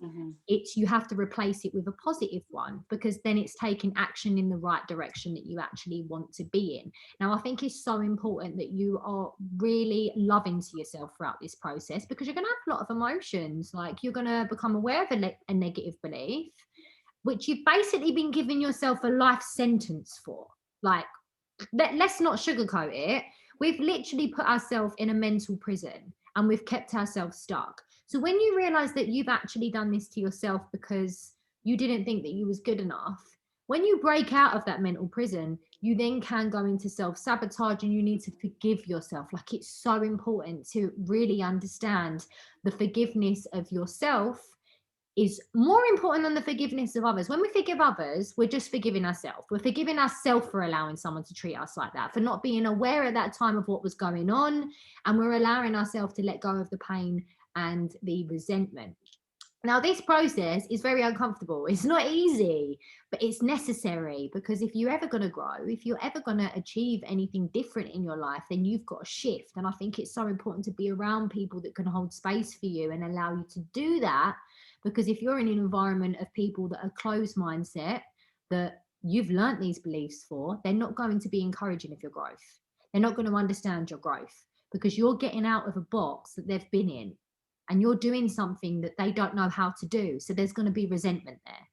You have to replace it with a positive one, because then it's taking action in the right direction that you actually want to be in. Now, I think it's so important that you are really loving to yourself throughout this process, because you're going to have a lot of emotions. Like, you're going to become aware of a negative belief, which you've basically been giving yourself a life sentence for. Like, let's not sugarcoat it. We've literally put ourselves in a mental prison, and we've kept ourselves stuck. So when you realize that you've actually done this to yourself because you didn't think that you was good enough, When you break out of that mental prison, you then can go into self-sabotage, and you need to forgive yourself. Like, it's so important to really understand the forgiveness of yourself is more important than the forgiveness of others. When we forgive others, we're just forgiving ourselves. We're forgiving ourselves for allowing someone to treat us like that, for not being aware at that time of what was going on. And we're allowing ourselves to let go of the pain and the resentment. Now, this process is very uncomfortable. It's not easy, but it's necessary, because if you're ever going to grow, if you're ever going to achieve anything different in your life, then you've got to shift. And I think it's so important to be around people that can hold space for you and allow you to do that. Because if you're in an environment of people that are closed mindset, that you've learnt these beliefs for, they're not going to be encouraging of your growth. They're not going to understand your growth, because you're getting out of a box that they've been in, and you're doing something that they don't know how to do. So there's going to be resentment there.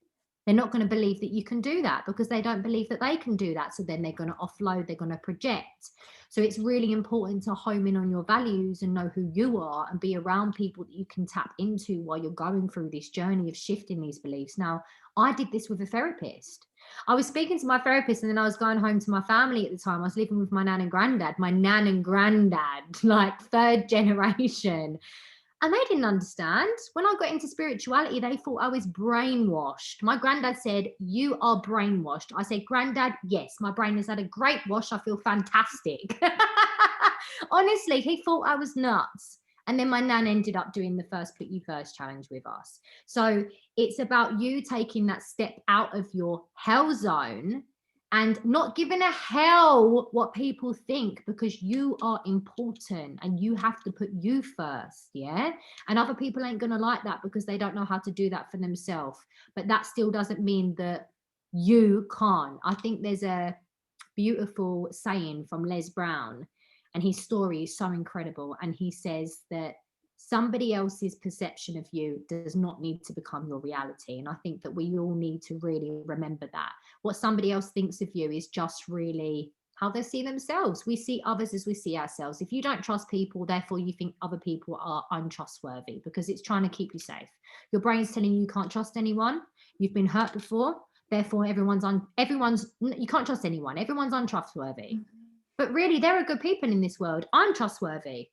They're not going to believe that you can do that, because they don't believe that they can do that. So then they're going to offload, they're going to project. So it's really important to home in on your values and know who you are, and be around people that you can tap into while you're going through this journey of shifting these beliefs. Now, I did this with a therapist. I was speaking to my therapist, and then I was going home to my family at the time. I was living with my nan and granddad, like third generation. And they didn't understand. When I got into spirituality, they thought I was brainwashed. My granddad said, "You are brainwashed." I said, "Granddad, yes, my brain has had a great wash. I feel fantastic." Honestly, he thought I was nuts. And then my nan ended up doing the first PutUFirst challenge with us. So it's about you taking that step out of your hell zone and not giving a hell what people think, because you are important and you have to put you first, yeah? And other people ain't going to like that, because they don't know how to do that for themselves. But that still doesn't mean that you can't. I think there's a beautiful saying from Les Brown, and his story is so incredible. And he says that somebody else's perception of you does not need to become your reality. And I think that we all need to really remember that. What somebody else thinks of you is just really how they see themselves. We see others as we see ourselves. If you don't trust people, therefore you think other people are untrustworthy, because it's trying to keep you safe. Your brain's telling you you can't trust anyone. You've been hurt before. Therefore, you can't trust anyone. Everyone's untrustworthy. But really, there are good people in this world. I'm trustworthy.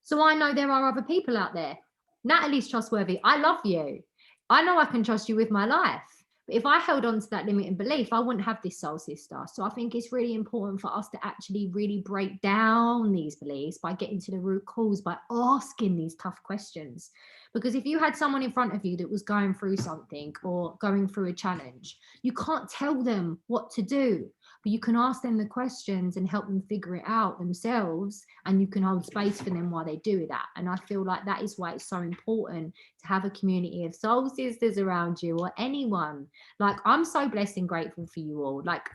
So I know there are other people out there. Natalie's trustworthy. I love you. I know I can trust you with my life. But if I held on to that limiting belief, I wouldn't have this soul sister. So I think it's really important for us to actually really break down these beliefs by getting to the root cause, by asking these tough questions. Because if you had someone in front of you that was going through something or going through a challenge, you can't tell them what to do, but you can ask them the questions and help them figure it out themselves, and you can hold space for them while they do that. And I feel like that is why it's so important to have a community of soul sisters around you, or anyone. Like, I'm so blessed and grateful for you all. Like,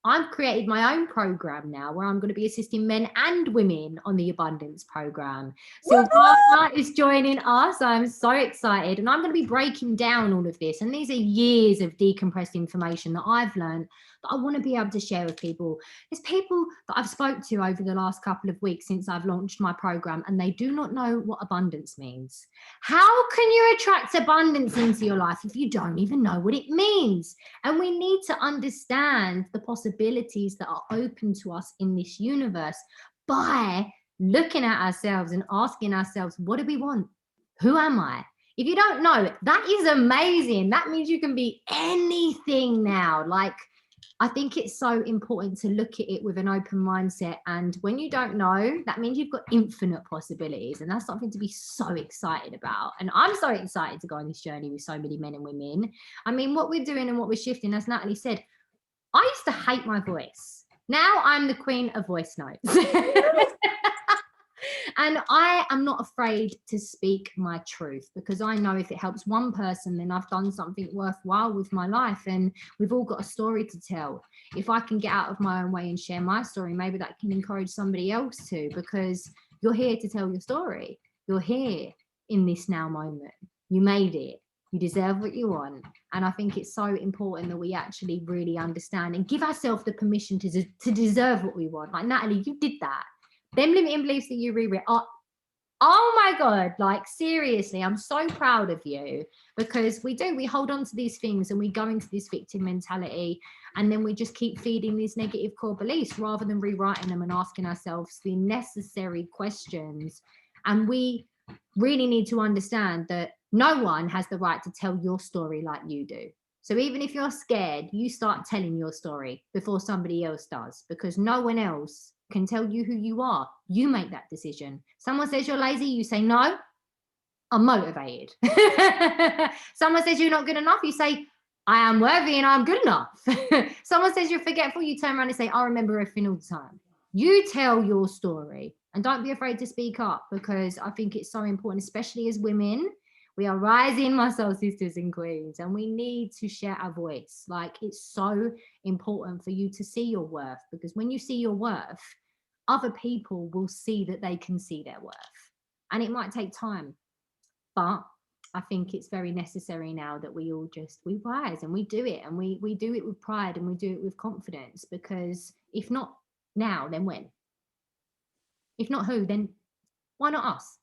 I've created my own program now where I'm going to be assisting men and women on the abundance program. Silvana is joining us. I'm so excited, and I'm going to be breaking down all of this. And these are years of decompressed information that I've learned that I want to be able to share with people. There's people that I've spoke to over the last couple of weeks since I've launched my program, and they do not know what abundance means. How can you attract abundance into your life if you don't even know what it means? And we need to understand the possibilities that are open to us in this universe by looking at ourselves and asking ourselves, what do we want? Who am I? If you don't know, that is amazing. That means you can be anything now. Like, I think it's so important to look at it with an open mindset. And when you don't know, that means you've got infinite possibilities. And that's something to be so excited about. And I'm so excited to go on this journey with so many men and women. I mean, what we're doing and what we're shifting, as Natalie said, I used to hate my voice. Now I'm the queen of voice notes. And I am not afraid to speak my truth, because I know if it helps one person, then I've done something worthwhile with my life. And we've all got a story to tell. If I can get out of my own way and share my story, maybe that can encourage somebody else to, because you're here to tell your story. You're here in this now moment. You made it. You deserve what you want. And I think it's so important that we actually really understand and give ourselves the permission to deserve what we want. Like, Natalie, you did that. Them limiting beliefs that you rewrite, Oh my God, like seriously, I'm so proud of you, because we hold on to these things and we go into this victim mentality, and then we just keep feeding these negative core beliefs rather than rewriting them and asking ourselves the necessary questions. And we really need to understand that no one has the right to tell your story like you do. So even if you're scared, you start telling your story before somebody else does, because no one else can tell you who you are. You make that decision. Someone says you're lazy, you say, no, I'm motivated. Someone says you're not good enough, you say, I am worthy and I'm good enough. Someone says you're forgetful, you turn around and say, I remember everything all the time. You tell your story, and don't be afraid to speak up, because I think it's so important, especially as women. We are rising, my soul sisters and queens, and we need to share our voice. Like, it's so important for you to see your worth, because when you see your worth, other people will see that they can see their worth. And it might take time, but I think it's very necessary now that we all we rise and we do it, and we do it with pride and we do it with confidence, because if not now, then when? If not who, then why not us?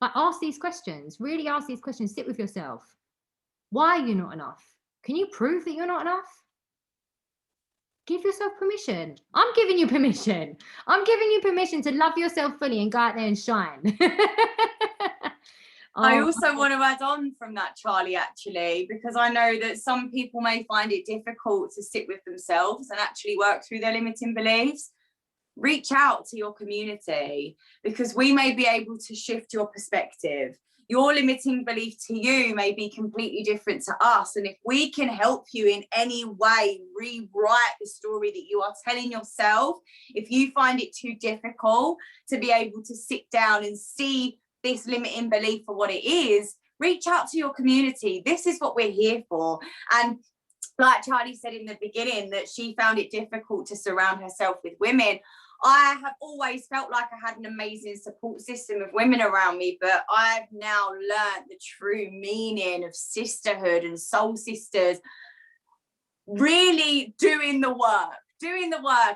Like, ask these questions, really ask these questions, sit with yourself. Why are you not enough? Can you prove that you're not enough? Give yourself permission. I'm giving you permission. I'm giving you permission to love yourself fully and go out there and shine. I also want to add on from that, Charlie, actually, because I know that some people may find it difficult to sit with themselves and actually work through their limiting beliefs. Reach out to your community, because we may be able to shift your perspective. Your limiting belief to you may be completely different to us. And if we can help you in any way rewrite the story that you are telling yourself, if you find it too difficult to be able to sit down and see this limiting belief for what it is, reach out to your community. This is what we're here for. And like Charlie said in the beginning, that she found it difficult to surround herself with women. I have always felt like I had an amazing support system of women around me, but I've now learned the true meaning of sisterhood and soul sisters. Really doing the work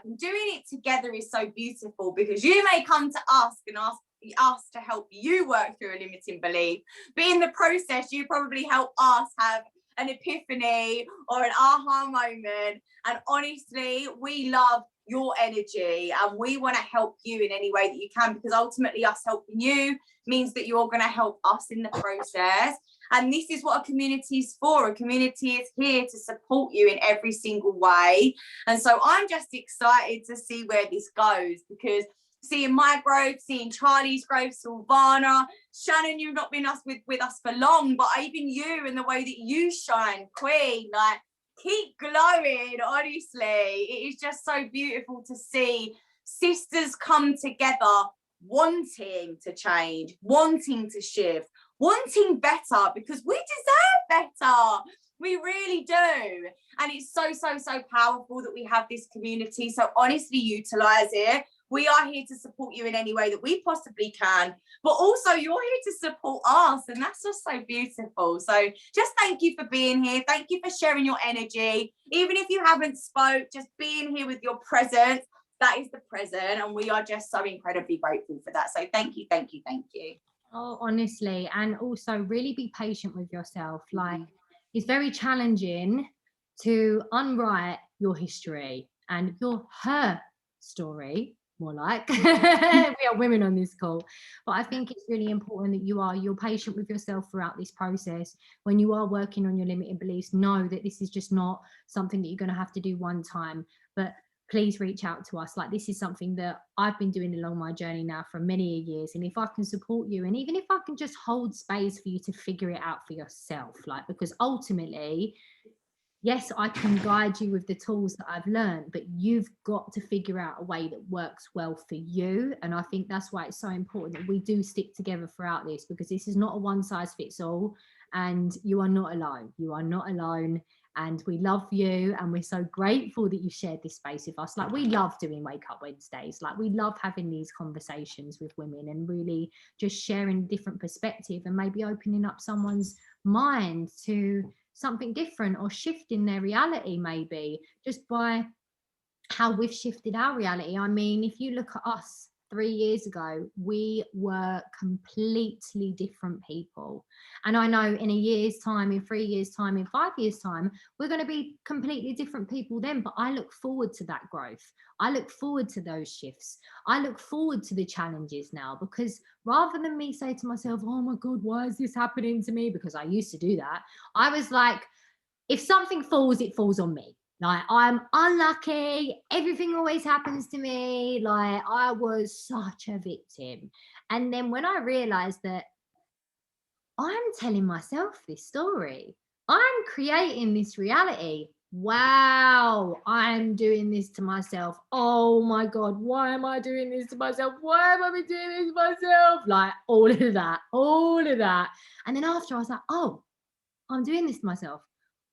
and doing it together is so beautiful, because you may come to us and ask us to help you work through a limiting belief, but in the process you probably help us have an epiphany or an aha moment. And honestly, we love your energy and we want to help you in any way that you can, because ultimately us helping you means that you're going to help us in the process. And this is what a community is for. A community is here to support you in every single way. And so I'm just excited to see where this goes, because seeing my growth, seeing Charlie's growth, Silvana, Shannon, you've not been with us for long, but even you and the way that you shine, Queen, like, keep glowing, honestly. It is just so beautiful to see sisters come together, wanting to change, wanting to shift, wanting better, because we deserve better. We really do. And it's so, so, so powerful that we have this community. So honestly, utilize it. We are here to support you in any way that we possibly can, but also you're here to support us, and that's just so beautiful. So just thank you for being here. Thank you for sharing your energy. Even if you haven't spoke, just being here with your presence, that is the present, and we are just so incredibly grateful for that. So thank you, thank you, thank you. Oh, honestly, and also really be patient with yourself. Like, it's very challenging to unwrite your history and her story, more like. We are women on this call, but I think it's really important that you're patient with yourself throughout this process. When you are working on your limiting beliefs, know that this is just not something that you're going to have to do one time, but please reach out to us. Like, this is something that I've been doing along my journey now for many years, and if I can support you, and even if I can just hold space for you to figure it out for yourself, like, because ultimately, yes, I can guide you with the tools that I've learned, but you've got to figure out a way that works well for you. And I think that's why it's so important that we do stick together throughout this, because this is not a one size fits all, and you are not alone. You are not alone. And we love you, and we're so grateful that you shared this space with us. Like, we love doing Wake Up Wednesdays. Like, we love having these conversations with women and really just sharing different perspective and maybe opening up someone's mind to something different, or shifting their reality maybe just by how we've shifted our reality. I mean, if you look at us 3 years ago, we were completely different people. And I know in a year's time, in 3 years' time, in 5 years' time, we're going to be completely different people then. But I look forward to that growth. I look forward to those shifts. I look forward to the challenges now, because rather than me say to myself, oh my God, why is this happening to me? Because I used to do that. I was like, if something falls, it falls on me. Like, I'm unlucky. Everything always happens to me. Like, I was such a victim. And then when I realized that I'm telling myself this story, I'm creating this reality. Wow, I'm doing this to myself. Oh my God, why am I doing this to myself? Why am I doing this to myself? Like, all of that. And then after, I was like, oh, I'm doing this to myself.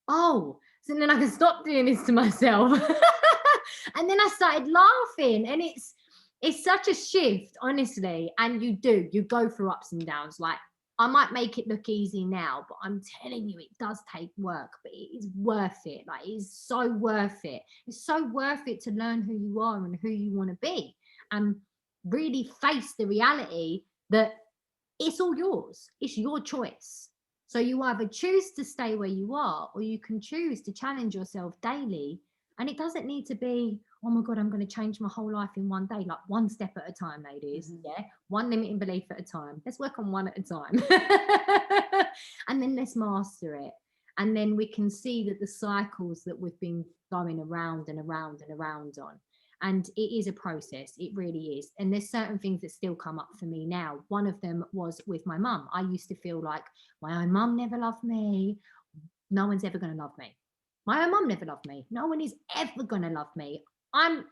Oh, so then I can stop doing this to myself. And then I started laughing, and it's such a shift, honestly. And you go through ups and downs. Like, I might make it look easy now, but I'm telling you, it does take work, but it is worth it. Like, it is so worth it. It's so worth it to learn who you are and who you want to be, and really face the reality that it's all yours. It's your choice. So you either choose to stay where you are, or you can choose to challenge yourself daily. And it doesn't need to be, oh my God, I'm going to change my whole life in one day. Like, one step at a time, ladies. Yeah. One limiting belief at a time. Let's work on one at a time. And then let's master it. And then we can see that the cycles that we've been going around and around and around on. And it is a process. It really is. And there's certain things that still come up for me now. One of them was with my mum. I used to feel like my own mum never loved me. No one's ever going to love me. My own mum never loved me. No one is ever going to love me. I'm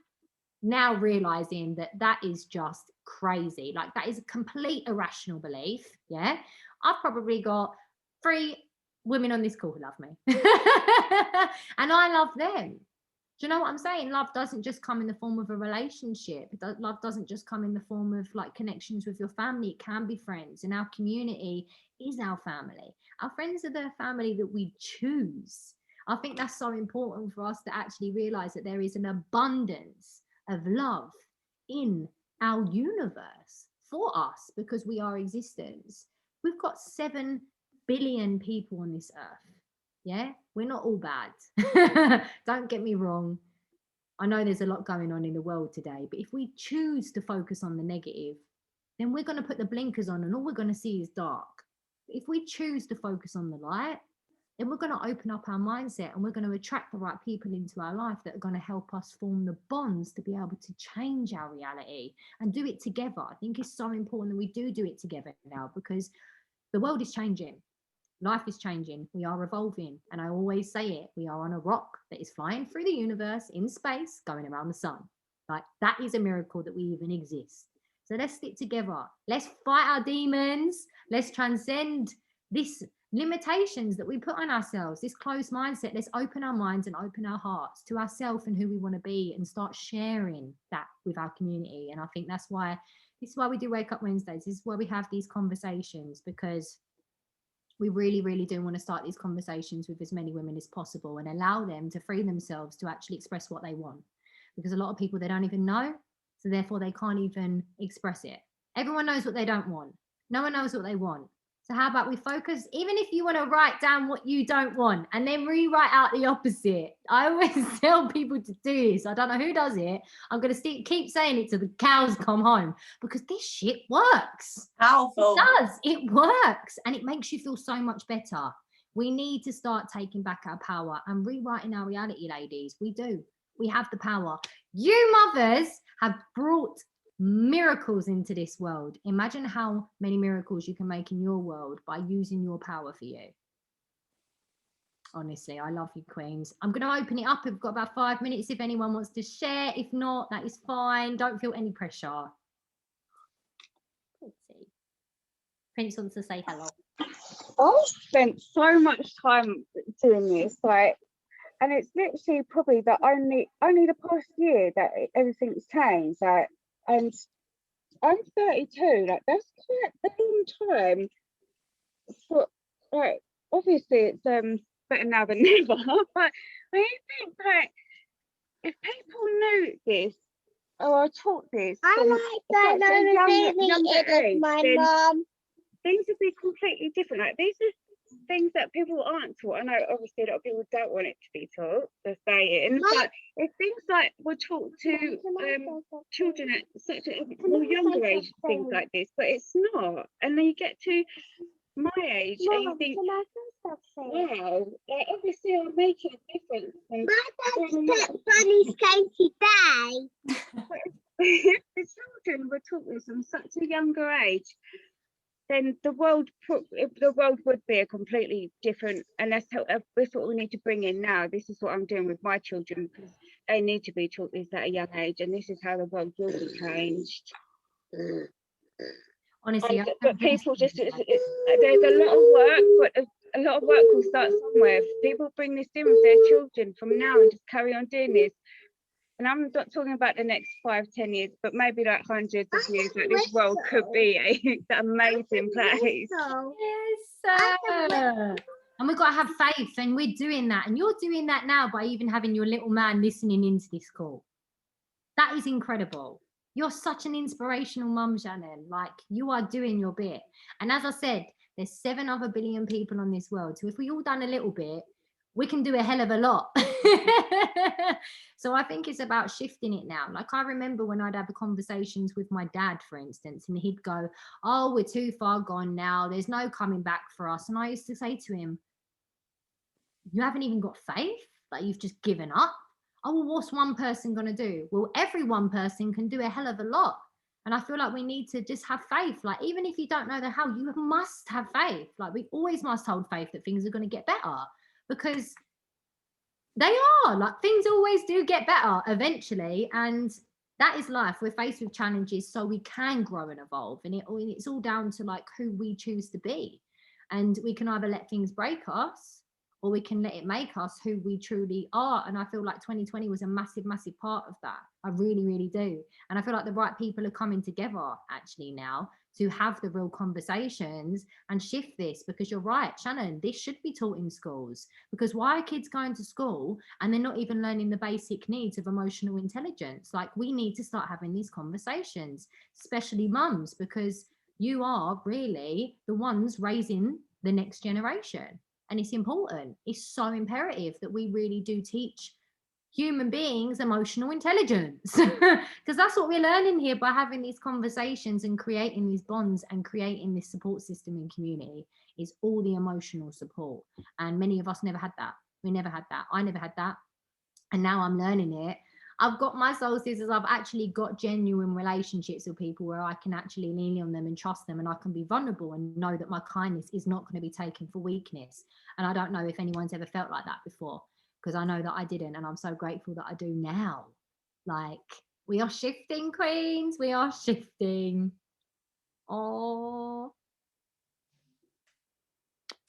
now realizing that that is just crazy. Like, that is a complete irrational belief. Yeah. I've probably got 3 women on this call who love me. And I love them. Do you know what I'm saying? Love doesn't just come in the form of a relationship. Love doesn't just come in the form of like connections with your family. It can be friends, and our community is our family. Our friends are the family that we choose. I think that's so important for us to actually realize that there is an abundance of love in our universe for us, because we are existence. We've got 7 billion people on this earth. Yeah, we're not all bad. Don't get me wrong. I know there's a lot going on in the world today, but if we choose to focus on the negative, then we're going to put the blinkers on and all we're going to see is dark. But if we choose to focus on the light, then we're going to open up our mindset, and we're going to attract the right people into our life that are going to help us form the bonds to be able to change our reality and do it together. I think it's so important that we do it together now, because the world is changing. Life is changing. We are evolving. And I always say it, we are on a rock that is flying through the universe in space, going around the sun. Like, that is a miracle that we even exist. So let's stick together. Let's fight our demons. Let's transcend these limitations that we put on ourselves, this closed mindset. Let's open our minds and open our hearts to ourselves and who we want to be, and start sharing that with our community. And I think this is why we do Wake Up Wednesdays. This is why we have these conversations, because we really, really do want to start these conversations with as many women as possible and allow them to free themselves to actually express what they want. Because a lot of people, they don't even know, so therefore they can't even express it. Everyone knows what they don't want. No one knows what they want. So how about we focus, even if you want to write down what you don't want and then rewrite out the opposite. I always tell people to do this. I don't know who does it. I'm going to keep saying it till the cows come home, because this shit works. Powerful. It does. It works. And it makes you feel so much better. We need to start taking back our power and rewriting our reality, ladies. We do. We have the power. You mothers have brought miracles into this world. Imagine how many miracles you can make in your world by using your power for you. Honestly, I love you, queens. I'm going to open it up. We've got about 5 minutes if anyone wants to share. If not, that is fine. Don't feel any pressure. Let's see. Prince wants to say hello. I've spent so much time doing this, like, and it's literally probably the only the past year that everything's changed. Like, and I'm 32. Like, that's quite a long time. For, like, obviously it's better now than never. But I think, like, if people knew this I taught this I from like such a younger age, my then mum. things would be completely different. Like these are things that people aren't taught. I know obviously a lot of people don't want it to be taught, the saying, but it's things like we're taught to children at such a more younger age, things like this, but it's not. And then you get to my age and you think, wow, like obviously I'm making a difference. And My dad's funny skaty day. the children were taught this from such a younger age, then the world would be a completely different, and that's what we need to bring in now. This is what I'm doing with my children, because they need to be taught this at a young age, and this is how the world will be changed. Honestly, but people just, there's a lot of work, but a lot of work will start somewhere. If people bring this in with their children from now and just carry on doing this, and I'm not talking about the next 5-10 years, but maybe like hundreds of years, that this world could be an amazing place. Yes, and we've got to have faith, and we're doing that, and you're doing that now by even having your little man listening into this call. That is incredible. You're such an inspirational mum, Shannon. Like, you are doing your bit. And as I said, there's 7 other billion people on this world, so if we all done a little bit, we can do a hell of a lot. So I think it's about shifting it now. Like, I remember when I'd have conversations with my dad, for instance, and he'd go, oh, we're too far gone now, there's no coming back for us. And I used to say to him, you haven't even got faith? Like, you've just given up? Oh, well, what's one person going to do? Well, every one person can do a hell of a lot. And I feel like we need to just have faith. Like, even if you don't know the how, you must have faith. Like, we always must hold faith that things are going to get better, because they are. Like, things always do get better eventually, and that is life. We're faced with challenges so we can grow and evolve, and it's all down to like who we choose to be. And we can either let things break us, or we can let it make us who we truly are. And I feel like 2020 was a massive part of that. I really, really do. And I feel like the right people are coming together actually now to have the real conversations and shift this, because you're right, Shannon, this should be taught in schools. Because why are kids going to school and they're not even learning the basic needs of emotional intelligence? Like, we need to start having these conversations, especially mums, because you are really the ones raising the next generation. And it's important. It's so imperative that we really do teach human beings emotional intelligence, because that's what we're learning here by having these conversations and creating these bonds and creating this support system in community, is all the emotional support. And many of us never had that. We never had that. I never had that. And now I'm learning it. I've got my soul sisters. I've actually got genuine relationships with people where I can actually lean on them and trust them, and I can be vulnerable and know that my kindness is not going to be taken for weakness. And I don't know if anyone's ever felt like that before, because I know that I didn't, and I'm so grateful that I do now. Like, we are shifting, queens. We are shifting. Oh,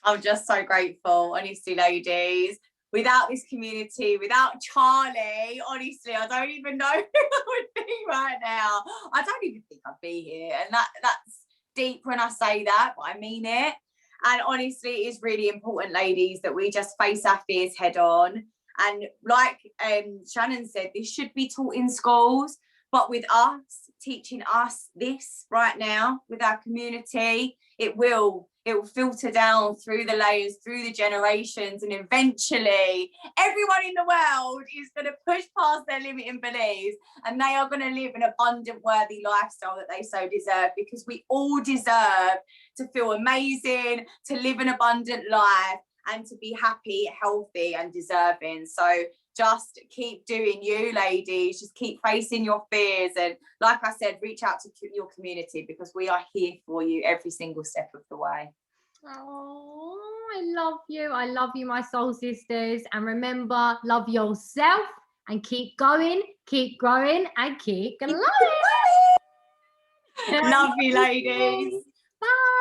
I'm just so grateful, honestly, ladies. Without this community, without Charlie, honestly, I don't even know who I would be right now. I don't even think I'd be here. And that's deep when I say that, but I mean it. And honestly, it is really important, ladies, that we just face our fears head on. And like Shannon said, this should be taught in schools, but with us, teaching us this right now with our community, it will filter down through the layers, through the generations, and eventually everyone in the world is going to push past their limiting beliefs, and they are going to live an abundant, worthy lifestyle that they so deserve, because we all deserve to feel amazing, to live an abundant life, and to be happy, healthy, and deserving. So just keep doing you, ladies. Just keep facing your fears. And like I said, reach out to your community, because we are here for you every single step of the way. Oh, I love you. I love you, my soul sisters. And remember, love yourself and keep going, keep growing, and keep glowing. Love you, ladies. Bye.